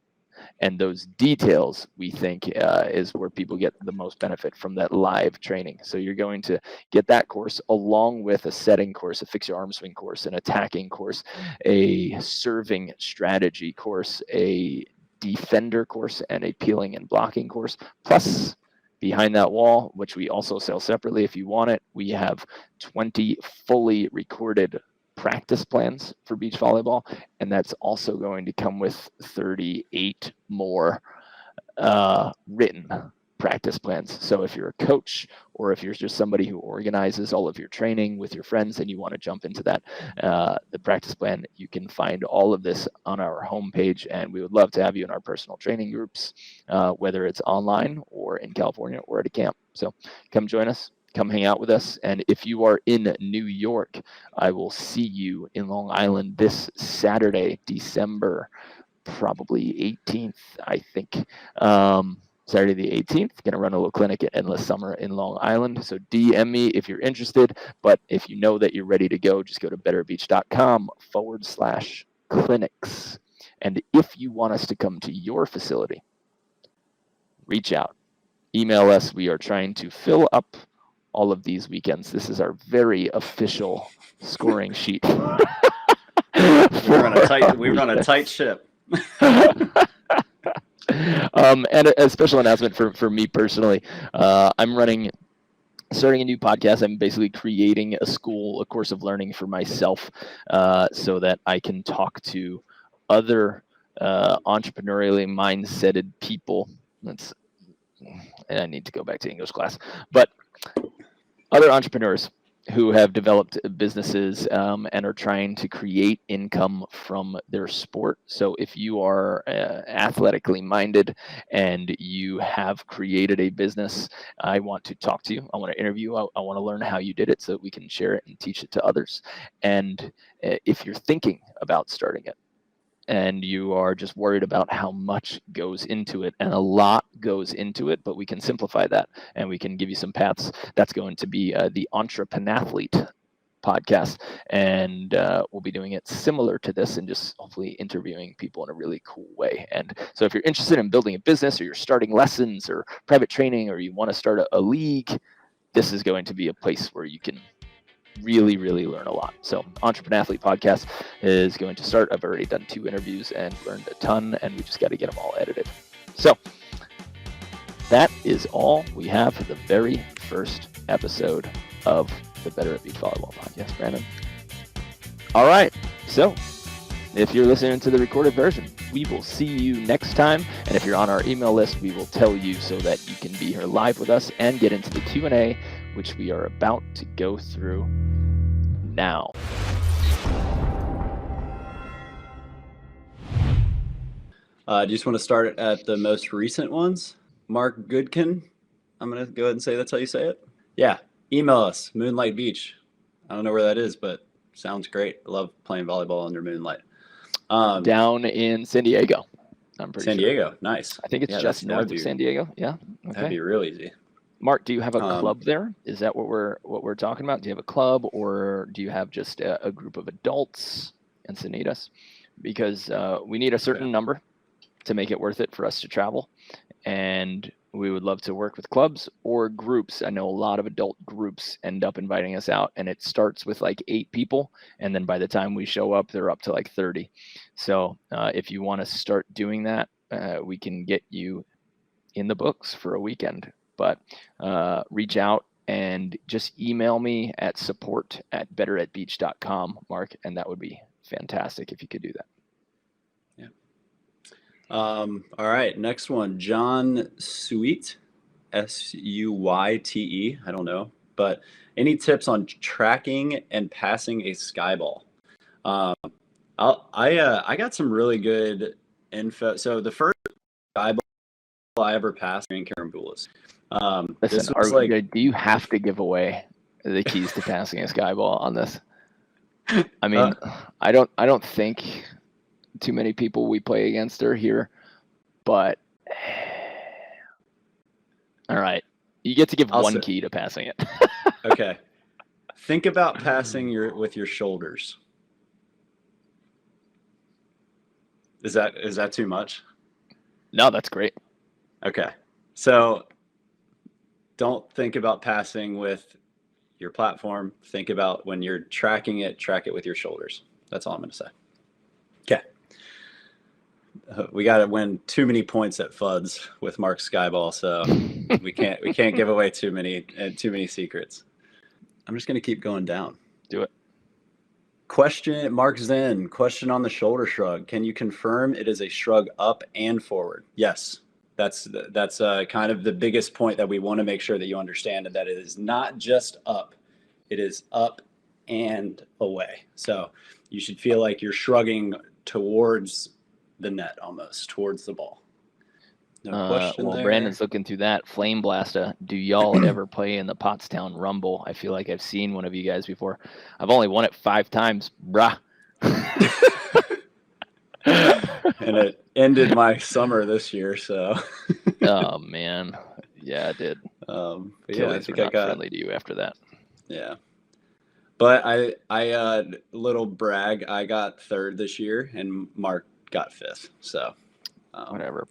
And those details, we think, is where people get the most benefit from that live training. So you're going to get that course along with a setting course, a fix your arm swing course, an attacking course, a serving strategy course, a defender course, and a peeling and blocking course. Plus, behind that wall, which we also sell separately if you want it, we have 20 fully recorded practice plans for beach volleyball, and that's also going to come with 38 more written practice plans. So if you're a coach, or if you're just somebody who organizes all of your training with your friends and you want to jump into that, the practice plan, you can find all of this on our homepage, and we would love to have you in our personal training groups, whether it's online or in California or at a camp. So come join us, come hang out with us. And if you are in New York, I will see you in Long Island this Saturday, December probably 18th, I think. Saturday the 18th, going to run a little clinic at Endless Summer in Long Island. So DM me if you're interested. But if you know that you're ready to go, just go to betterbeach.com/clinics. And if you want us to come to your facility, reach out, email us. We are trying to fill up all of these weekends. This is our very official scoring sheet. We run a tight ship. And a special announcement for me personally. I'm starting a new podcast. I'm basically creating a course of learning for myself, so that I can talk to other entrepreneurially mindseted people. I need to go back to English class, but other entrepreneurs who have developed businesses and are trying to create income from their sport. So if you are athletically minded and you have created a business, I want to talk to you. I want to interview you. I want to learn how you did it so that we can share it and teach it to others. And if you're thinking about starting it, and you are just worried about how much goes into it, and a lot goes into it, but we can simplify that and we can give you some paths. That's going to be the Entreprenathlete podcast, and we'll be doing it similar to this and just hopefully interviewing people in a really cool way. And so if you're interested in building a business, or you're starting lessons or private training, or you want to start a league, this is going to be a place where you can really learn a lot. So Entreprenathlete podcast is going to start. I've already done 2 interviews and learned a ton, and we just got to get them all edited. So that is all we have for the very first episode of the Better at Beach Volleyball podcast, Brandon. All right, so if you're listening to the recorded version, we will see you next time. And if you're on our email list, we will tell you so that you can be here live with us and get into the Q&A, which we are about to go through now. Do you just want to start at the most recent ones? Mark Goodkin, I'm going to go ahead and say that's how you say it. Yeah, email us, Moonlight Beach. I don't know where that is, but sounds great. I love playing volleyball under moonlight. Down in San Diego, I'm pretty sure. San Diego, nice. I think it's just north of San Diego. Yeah, okay. That'd be real easy. Mark, do you have a club there? Is that what we're talking about? Do you have a club, or do you have just a group of adults in Encinitas? Because we need a certain number to make it worth it for us to travel, and we would love to work with clubs or groups. I know a lot of adult groups end up inviting us out, and it starts with like 8 people, and then by the time we show up, they're up to like 30. So if you want to start doing that, we can get you in the books for a weekend. But reach out and just email me at support@betteratbeach.com, Mark, and that would be fantastic if you could do that. Yeah. All right, next one, John Suyte, Suyte. I don't know, but any tips on tracking and passing a skyball? I got some really good info. So the first skyball I ever passed in Carambulas. Listen, do you have to give away the keys to passing a skyball on this? I mean, I don't think too many people we play against are here, but all right, you get to give one key to passing it. Okay, think about passing with your shoulders. Is that too much? No, that's great. Okay, so don't think about passing with your platform. Think about when you're tracking it, track it with your shoulders. That's all I'm going to say. Okay. We got to win too many points at FUDs with Mark's skyball, so we can't give away too many secrets. I'm just going to keep going down. Do it. Question, Mark Zen, question on the shoulder shrug. Can you confirm it is a shrug up and forward? Yes. That's kind of the biggest point that we want to make sure that you understand, and that it is not just up. It is up and away. So you should feel like you're shrugging towards the net, almost towards the ball. No question well, there. Brandon's looking through that. Flame Blasta. Do y'all ever play in the Pottstown Rumble? I feel like I've seen one of you guys before. I've only won it 5 times, bruh. And it ended my summer this year, so. Oh man, yeah, it did. But yeah, I think I got friendly to you after that. Yeah, but I little brag, I got 3rd this year, and Mark got 5th. So whatever.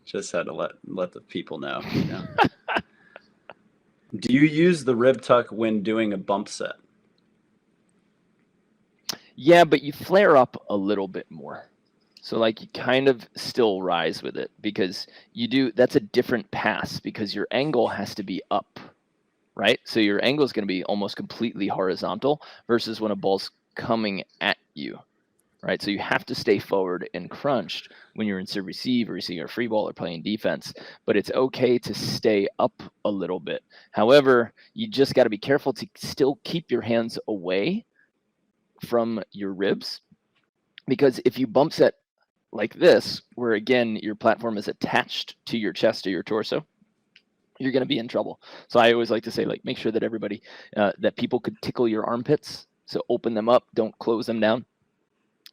Just had to let the people know. You know. Do you use the rib tuck when doing a bump set? Yeah, but you flare up a little bit more. So like you kind of still rise with it, because that's a different pass, because your angle has to be up, right? So your angle is going to be almost completely horizontal versus when a ball's coming at you, right? So you have to stay forward and crunched when you're in serve receive or receiving a free ball or playing defense, but it's okay to stay up a little bit. However, you just got to be careful to still keep your hands away from your ribs, because if you bump set like this, where again, your platform is attached to your chest or your torso, you're going to be in trouble. So I always like to say, like, make sure that everybody, that people could tickle your armpits. So open them up, don't close them down.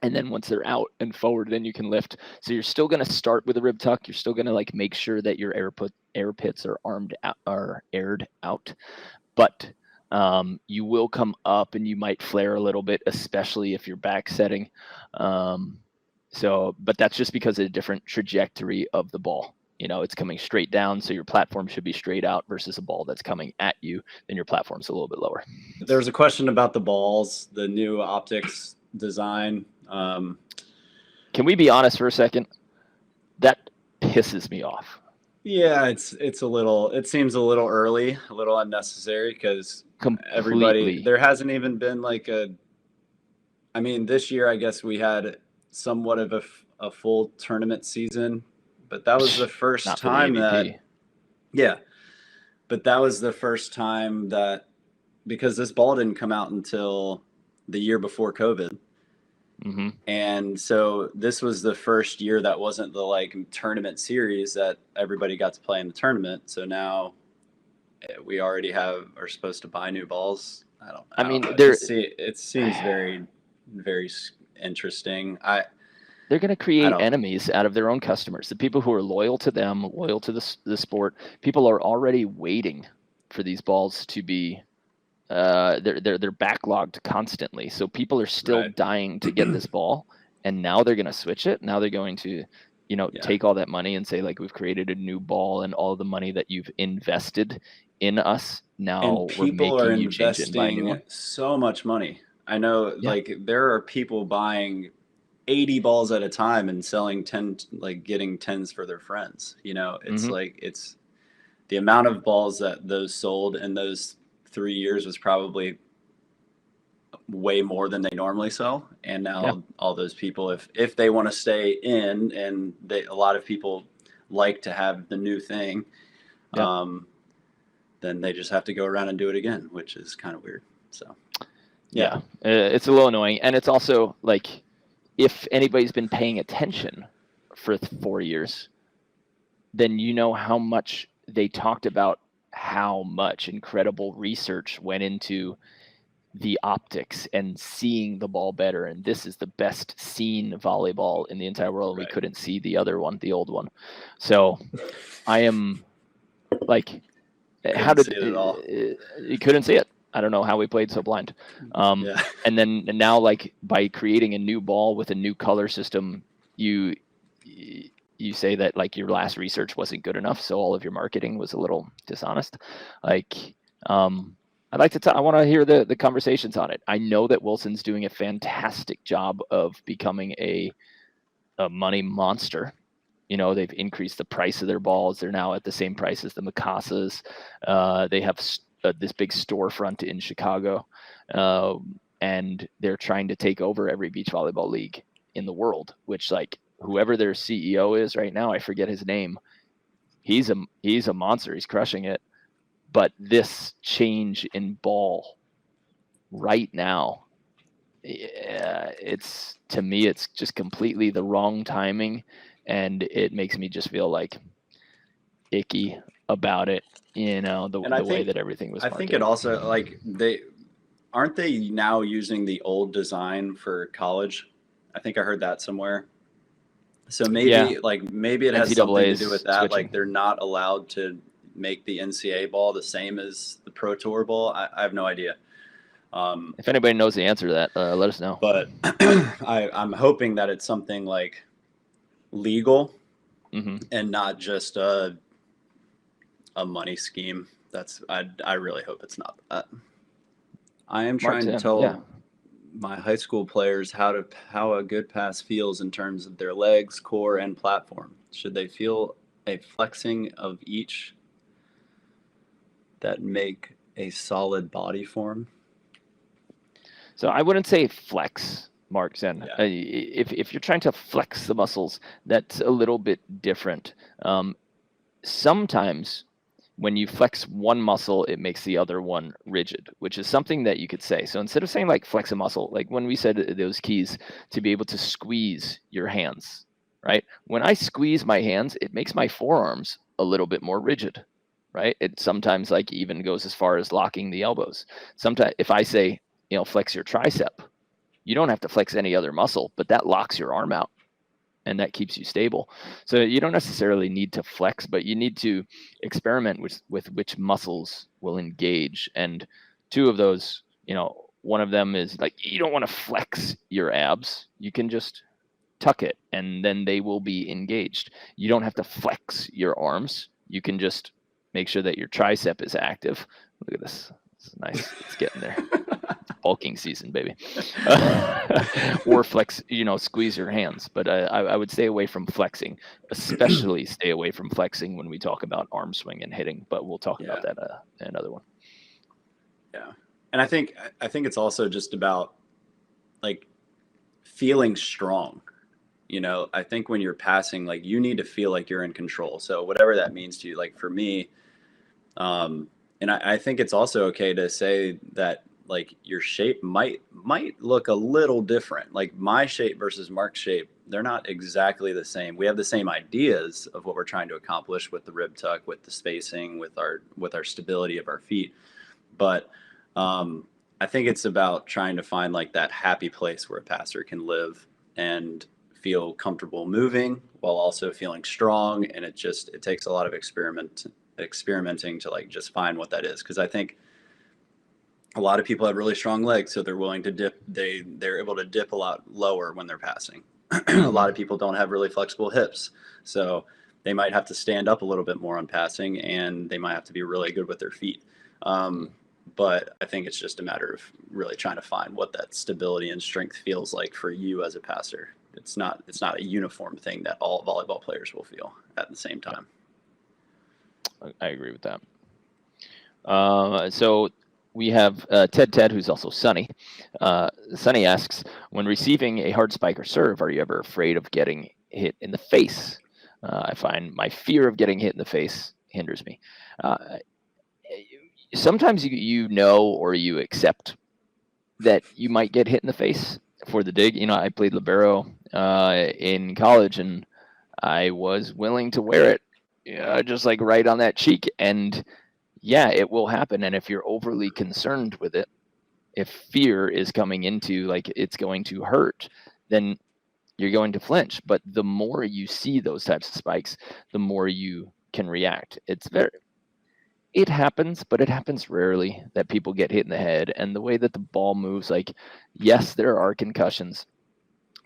And then once they're out and forward, then you can lift. So you're still going to start with a rib tuck. You're still going to like make sure that your air pits are aired out. But you will come up and you might flare a little bit, especially if you're back setting. But that's just because of a different trajectory of the ball. You know, it's coming straight down, so your platform should be straight out versus a ball that's coming at you, then your platform's a little bit lower. There's a question about the balls, the new optics design. Can we be honest for a second? That pisses me off. Yeah, it seems a little early, a little unnecessary, because everybody, there hasn't even been like this year, I guess we had somewhat of a full tournament season, but that was the first time but that was the first time that, because this ball didn't come out until the year before COVID. Mm-hmm. And so this was the first year that wasn't the like tournament series that everybody got to play in the tournament. So now we already are supposed to buy new balls. I don't know. It seems very, very interesting. They're going to create enemies out of their own customers. The people who are loyal to them, loyal to the sport, people are already waiting for these balls to be they're backlogged constantly. So people are still dying to get this ball, and now they're going to switch it. Now they're going to, take all that money and say, like, we've created a new ball, and all the money that you've invested in us, now we're making you change it and buying new one. So much money. I know, like, there are people buying 80 balls at a time and selling 10, like getting 10s for their friends. It's like, it's the amount of balls that those sold in those 3 years was probably way more than they normally sell. And now all those people, if they want to stay in, and a lot of people like to have the new thing, then they just have to go around and do it again, which is kind of weird. So it's a little annoying. And it's also like, if anybody's been paying attention for 4 years, then you know how much they talked about, how much incredible research went into the optics and seeing the ball better. And this is the best seen volleyball in the entire world. Right. We couldn't see the other one, the old one. So I am like, you couldn't see it. I don't know how we played so blind. And now, like, by creating a new ball with a new color system, you say that, like, your last research wasn't good enough, so all of your marketing was a little dishonest. Like, I'd like to I want to hear the conversations on it. I know that Wilson's doing a fantastic job of becoming a money monster. They've increased the price of their balls. They're now at the same price as the Micassas. They have this big storefront in Chicago, and they're trying to take over every beach volleyball league in the world, which, like, whoever their CEO is right now, I forget his name. He's a monster. He's crushing it. But this change in ball right now, it's, to me, it's just completely the wrong timing, and it makes me just feel like icky about it, the way that everything was marketed. I think it also, like, aren't they now using the old design for college? I think I heard that somewhere. So maybe it has something to do with that. Switching. Like, they're not allowed to make the NCAA ball the same as the Pro Tour ball. I have no idea. If anybody knows the answer to that, let us know. But I'm hoping that it's something like legal and not just a money scheme. I really hope it's not that. I am trying to tell my high school players how a good pass feels in terms of their legs, core, and platform. Should they feel a flexing of each that make a solid body form? So I wouldn't say flex, Mark Zen. Yeah. If you're trying to flex the muscles, that's a little bit different. Sometimes when you flex one muscle, it makes the other one rigid, which is something that you could say. So instead of saying like flex a muscle, like when we said those keys to be able to squeeze your hands, right? When I squeeze my hands, it makes my forearms a little bit more rigid, right? It sometimes like even goes as far as locking the elbows. Sometimes if I say, flex your tricep, you don't have to flex any other muscle, but that locks your arm out and that keeps you stable. So you don't necessarily need to flex, but you need to experiment with which muscles will engage. And two of those, one of them is like, you don't want to flex your abs. You can just tuck it and then they will be engaged. You don't have to flex your arms. You can just make sure that your tricep is active. Look at this. This is nice. It's getting there. Bulking season, baby. Or flex, squeeze your hands. But I would stay away from flexing, especially stay away from flexing when we talk about arm swing and hitting. But we'll talk about that in another one. Yeah, and I think it's also just about like feeling strong. I think when you're passing, like, you need to feel like you're in control. So whatever that means to you, like for me, and I think it's also okay to say that, like, your shape might look a little different. Like my shape versus Mark's shape, they're not exactly the same. We have the same ideas of what we're trying to accomplish with the rib tuck, with the spacing, with our stability of our feet. But I think it's about trying to find like that happy place where a passer can live and feel comfortable moving while also feeling strong. And it takes a lot of experimenting to like just find what that is. Because I think a lot of people have really strong legs, so they're willing to dip. They're able to dip a lot lower when they're passing. A lot of people don't have really flexible hips, so they might have to stand up a little bit more on passing, and they might have to be really good with their feet. But I think it's just a matter of really trying to find what that stability and strength feels like for you as a passer. It's not a uniform thing that all volleyball players will feel at the same time. I agree with that. So we have Ted, who's also Sunny. Sunny asks, when receiving a hard spike or serve, are you ever afraid of getting hit in the face? I find my fear of getting hit in the face hinders me. Sometimes or you accept that you might get hit in the face for the dig. I played libero in college, and I was willing to wear it just like right on that cheek. And yeah, it will happen. And if you're overly concerned with it, if fear is coming into like it's going to hurt, then you're going to flinch. But the more you see those types of spikes, the more you can react. It happens, but it happens rarely that people get hit in the head. And the way that the ball moves, like, yes, there are concussions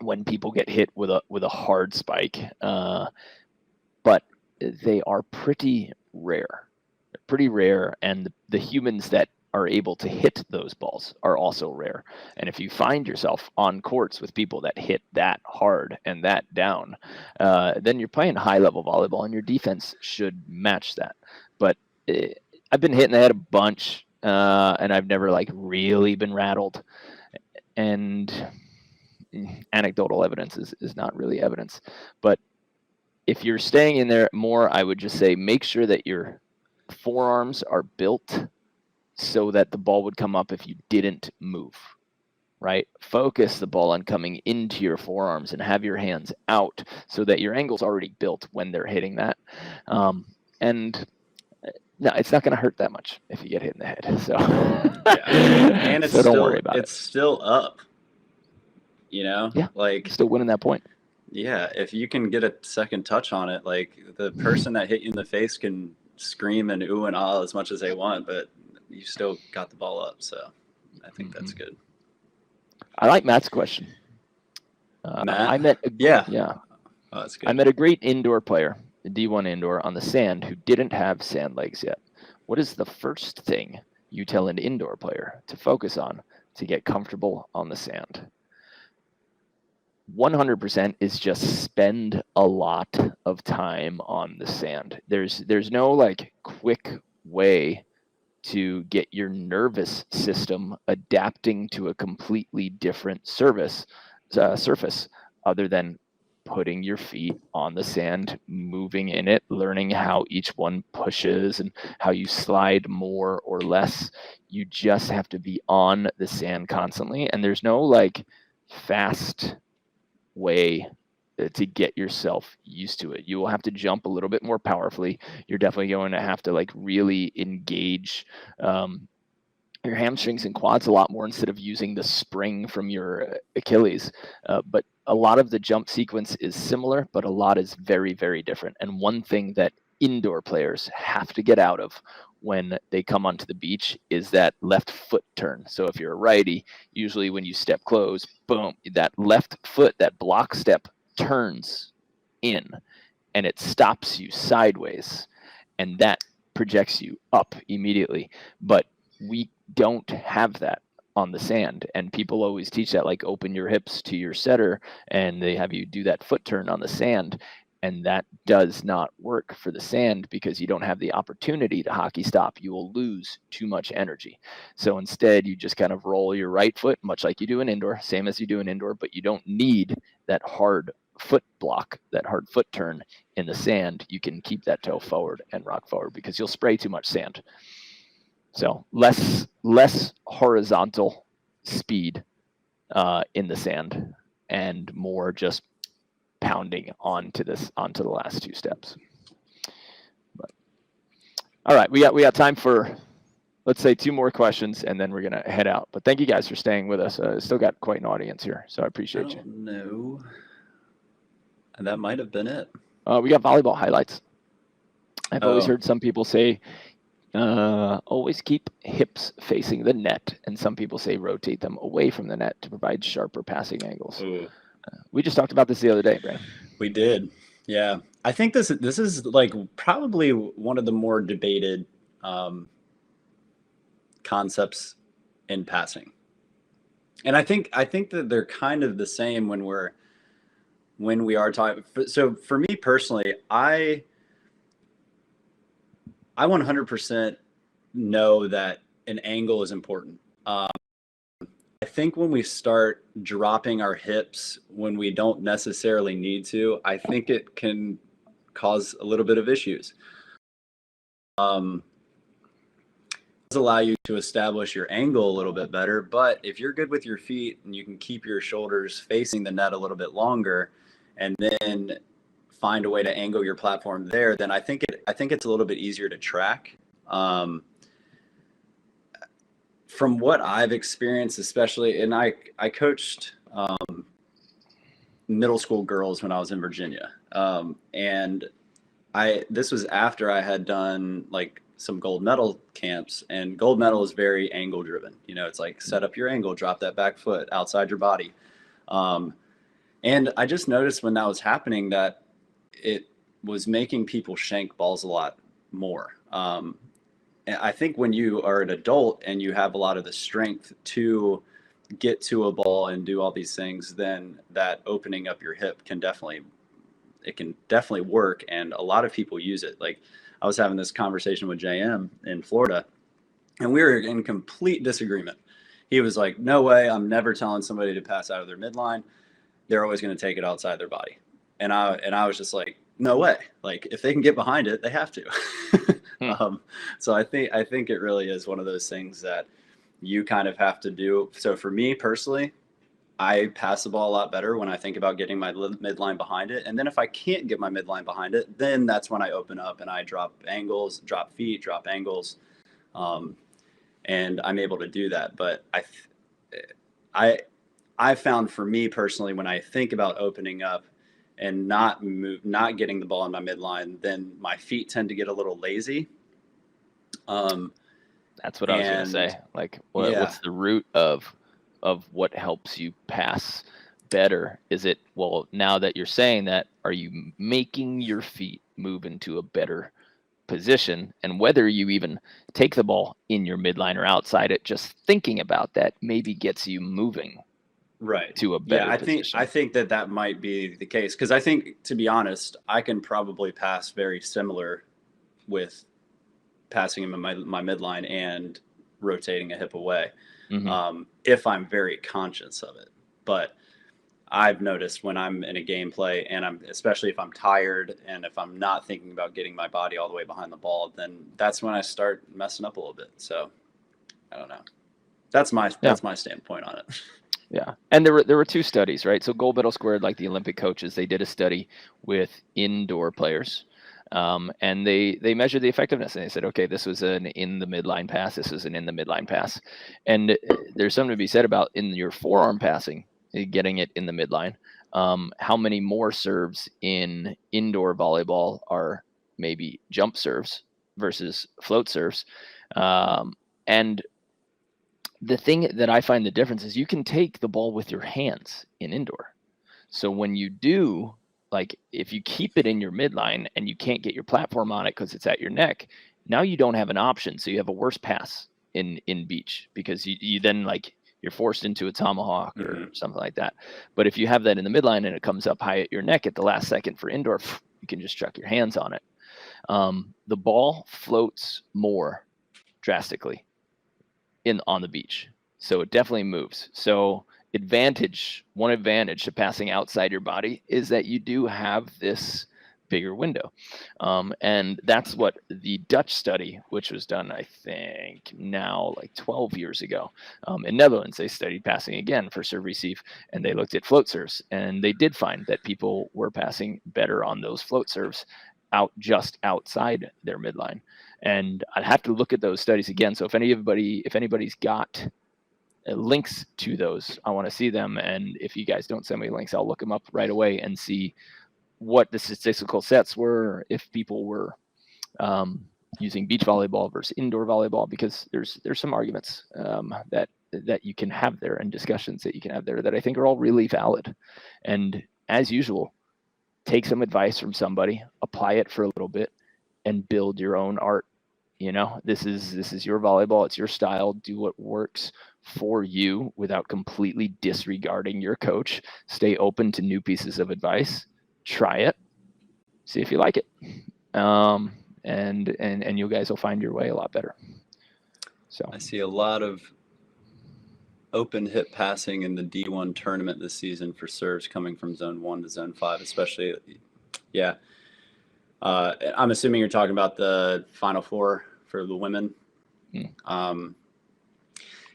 when people get hit with a hard spike, but they are pretty rare. They're pretty rare, and the humans that are able to hit those balls are also rare. And if you find yourself on courts with people that hit that hard and that down, then you're playing high-level volleyball, and your defense should match that. But I've been hit in the head a bunch, and I've never like really been rattled. And anecdotal evidence is not really evidence. But if you're staying in there more, I would just say make sure that your forearms are built so that the ball would come up if you didn't move, right? Focus the ball on coming into your forearms and have your hands out so that your angle's already built when they're hitting that. And no, it's not going to hurt that much if you get hit in the head. So, Yeah. And it's so don't still, worry about it's still up, you know? Yeah. Like, still winning that point. yeah, if you can get a second touch on it, like the person that hit you in the face can scream and ooh and ah as much as they want, but you still got the ball up. So I think that's good. I like Matt's question. Matt? I met Yeah. Oh, that's good. I met a great indoor player, a D1 indoor, on the sand who didn't have sand legs yet. What is the first thing you tell an indoor player to focus on to get comfortable on the sand? 100% is just spend a lot of time on the sand. There's no like quick way to get your nervous system adapting to a completely different surface other than putting your feet on the sand, moving in it, learning how each one pushes and how you slide more or less. You just have to be on the sand constantly, and there's no like fast way to get yourself used to it. You will have to jump a little bit more powerfully. You're definitely going to have to like really engage your hamstrings and quads a lot more instead of using the spring from your Achilles. But a lot of the jump sequence is similar, but a lot is very, very different. And one thing that indoor players have to get out of when they come onto the beach is that left foot turn. So if you're a righty, usually when you step close, boom, that left foot, that block step turns in and it stops you sideways, and that projects you up immediately. But we don't have that on the sand, and people always teach that, like open your hips to your setter, and they have you do that foot turn on the sand, and that does not work for the sand because you don't have the opportunity to hockey stop. You will lose too much energy. So instead you just kind of roll your right foot much like you do in indoor, same as you do in indoor, but you don't need that hard foot block, that hard foot turn in the sand. You can keep that toe forward and rock forward because you'll spray too much sand. So less horizontal speed in the sand and more just pounding onto the last two steps. But, all right, we got time for, let's say, 2 more questions, and then we're gonna head out. But thank you guys for staying with us. Still got quite an audience here, so I appreciate you. No, that might have been it. We got volleyball highlights. I've always heard some people say, always keep hips facing the net, and some people say rotate them away from the net to provide sharper passing angles. We just talked about this the other day, Brandon. We did, yeah. I think this is like probably one of the more debated concepts in passing, and I think that they're kind of the same when we are talking. So for me personally, I 100% know that an angle is important. I think when we start dropping our hips when we don't necessarily need to, I think it can cause a little bit of issues. It does allow you to establish your angle a little bit better, but if you're good with your feet and you can keep your shoulders facing the net a little bit longer and then find a way to angle your platform there, then I think it's a little bit easier to track. From what I've experienced, especially, and I coached middle school girls when I was in Virginia, and this was after I had done like some gold medal camps, and gold medal is very angle driven. You know, it's like set up your angle, drop that back foot outside your body, and I just noticed when that was happening that it was making people shank balls a lot more. I think when you are an adult and you have a lot of the strength to get to a ball and do all these things, then that opening up your hip can definitely work. And a lot of people use it. Like I was having this conversation with JM in Florida, and we were in complete disagreement. he was like, no way, I'm never telling somebody to pass out of their midline. They're always going to take it outside their body. And I was just like, no way. Like, if they can get behind it, they have to. So I think it really is one of those things that you kind of have to do. So for me personally, I pass the ball a lot better when I think about getting my midline behind it. And then if I can't get my midline behind it, then that's when I open up and I drop angles, drop feet, drop angles. And I'm able to do that. But I found for me personally, when I think about opening up and not getting the ball in my midline, then my feet tend to get a little lazy. That's what I was going to say. Like, what's the root of what helps you pass better? Is it, well, now that you're saying that, are you making your feet move into a better position? And whether you even take the ball in your midline or outside it, just thinking about that maybe gets you moving to a better position. I think that might be the case, because I think, to be honest, I can probably pass very similar with passing him in my midline and rotating a hip away. If I'm very conscious of it. But I've noticed when I'm in a gameplay, and especially if I'm tired and if I'm not thinking about getting my body all the way behind the ball, then that's when I start messing up a little bit. So I don't know. That's my standpoint on it. Yeah. And there were two studies, right? So Gold Medal Squared, like the Olympic coaches, they did a study with indoor players. And they measured the effectiveness, and they said, okay, this was an in the midline pass. This was an in the midline pass. And there's something to be said about in your forearm passing, getting it in the midline. How many more serves in indoor volleyball are maybe jump serves versus float serves. And the thing that I find the difference is you can take the ball with your hands in indoor. So when you do, like, if you keep it in your midline and you can't get your platform on it because it's at your neck, now you don't have an option. So you have a worse pass in beach, because you then, like, you're forced into a tomahawk or something like that. But if you have that in the midline and it comes up high at your neck at the last second for indoor, you can just chuck your hands on it. The ball floats more drastically on the beach. So it definitely moves. So one advantage to passing outside your body is that you do have this bigger window. And that's what the Dutch study, which was done, I think now like 12 years ago, in Netherlands, they studied passing again for serve receive, and they looked at float serves, and they did find that people were passing better on those float serves just outside their midline. And I'd have to look at those studies again. So if anybody's got links to those, I want to see them. And if you guys don't send me links, I'll look them up right away and see what the statistical sets were, if people were using beach volleyball versus indoor volleyball, because there's some arguments that you can have there, and discussions that you can have there that I think are all really valid. And as usual, take some advice from somebody, apply it for a little bit, and build your own art. You know, this is your volleyball. It's your style. Do what works for you without completely disregarding your coach. Stay open to new pieces of advice. Try it. See if you like it. And you guys will find your way a lot better. So I see a lot of open hip passing in the D1 tournament this season for serves coming from zone 1 to zone 5, especially. Yeah. I'm assuming you're talking about the Final Four for the women.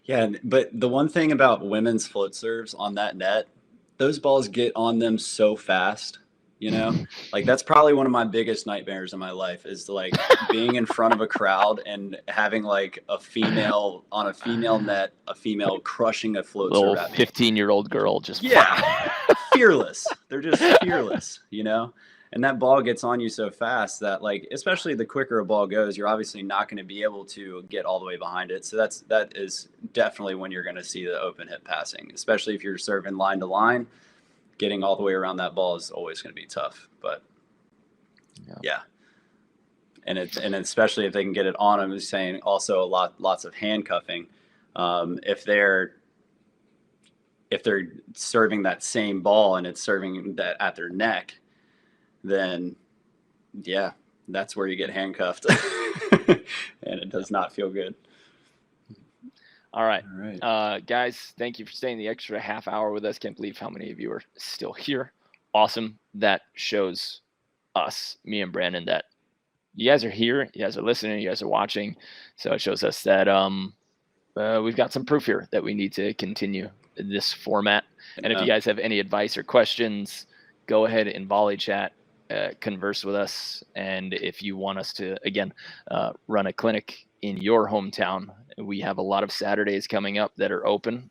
Yeah, but the one thing about women's float serves on that net, those balls get on them so fast, you know? Like, that's probably one of my biggest nightmares in my life, is like being in front of a crowd and having like a female on a female net, a female crushing a float serve at me. 15-year-old girl just fearless. They're just fearless, you know? And that ball gets on you so fast that, like, especially the quicker a ball goes, you're obviously not going to be able to get all the way behind it. So that is definitely when you're going to see the open hip passing, especially if you're serving line to line. Getting all the way around that ball is always going to be tough. But yeah. And especially if they can get it on them, is saying also lots of handcuffing. If they're serving that same ball and it's serving that at their neck, then yeah, that's where you get handcuffed. And it does not feel good. All right. All right. Guys, thank you for staying the extra half hour with us. Can't believe how many of you are still here. Awesome. That shows us, me and Brandon, that you guys are here, you guys are listening, you guys are watching. So it shows us that we've got some proof here that we need to continue this format. And if you guys have any advice or questions, go ahead and volley chat, converse with us. And if you want us to, again, run a clinic in your hometown, we have a lot of Saturdays coming up that are open,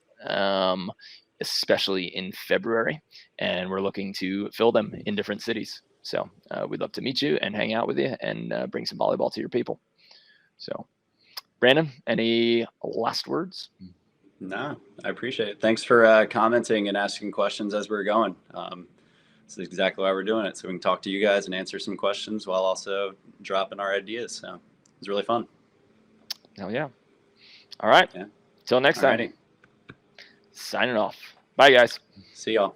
especially in February. And we're looking to fill them in different cities. So we'd love to meet you and hang out with you and bring some volleyball to your people. So, Brandon, any last words? No, I appreciate it. Thanks for commenting and asking questions as we're going. This is exactly why we're doing it, so we can talk to you guys and answer some questions while also dropping our ideas. So it was really fun. Hell yeah. All right. Yeah. Till next time. Alrighty. Signing off. Bye, guys. See y'all.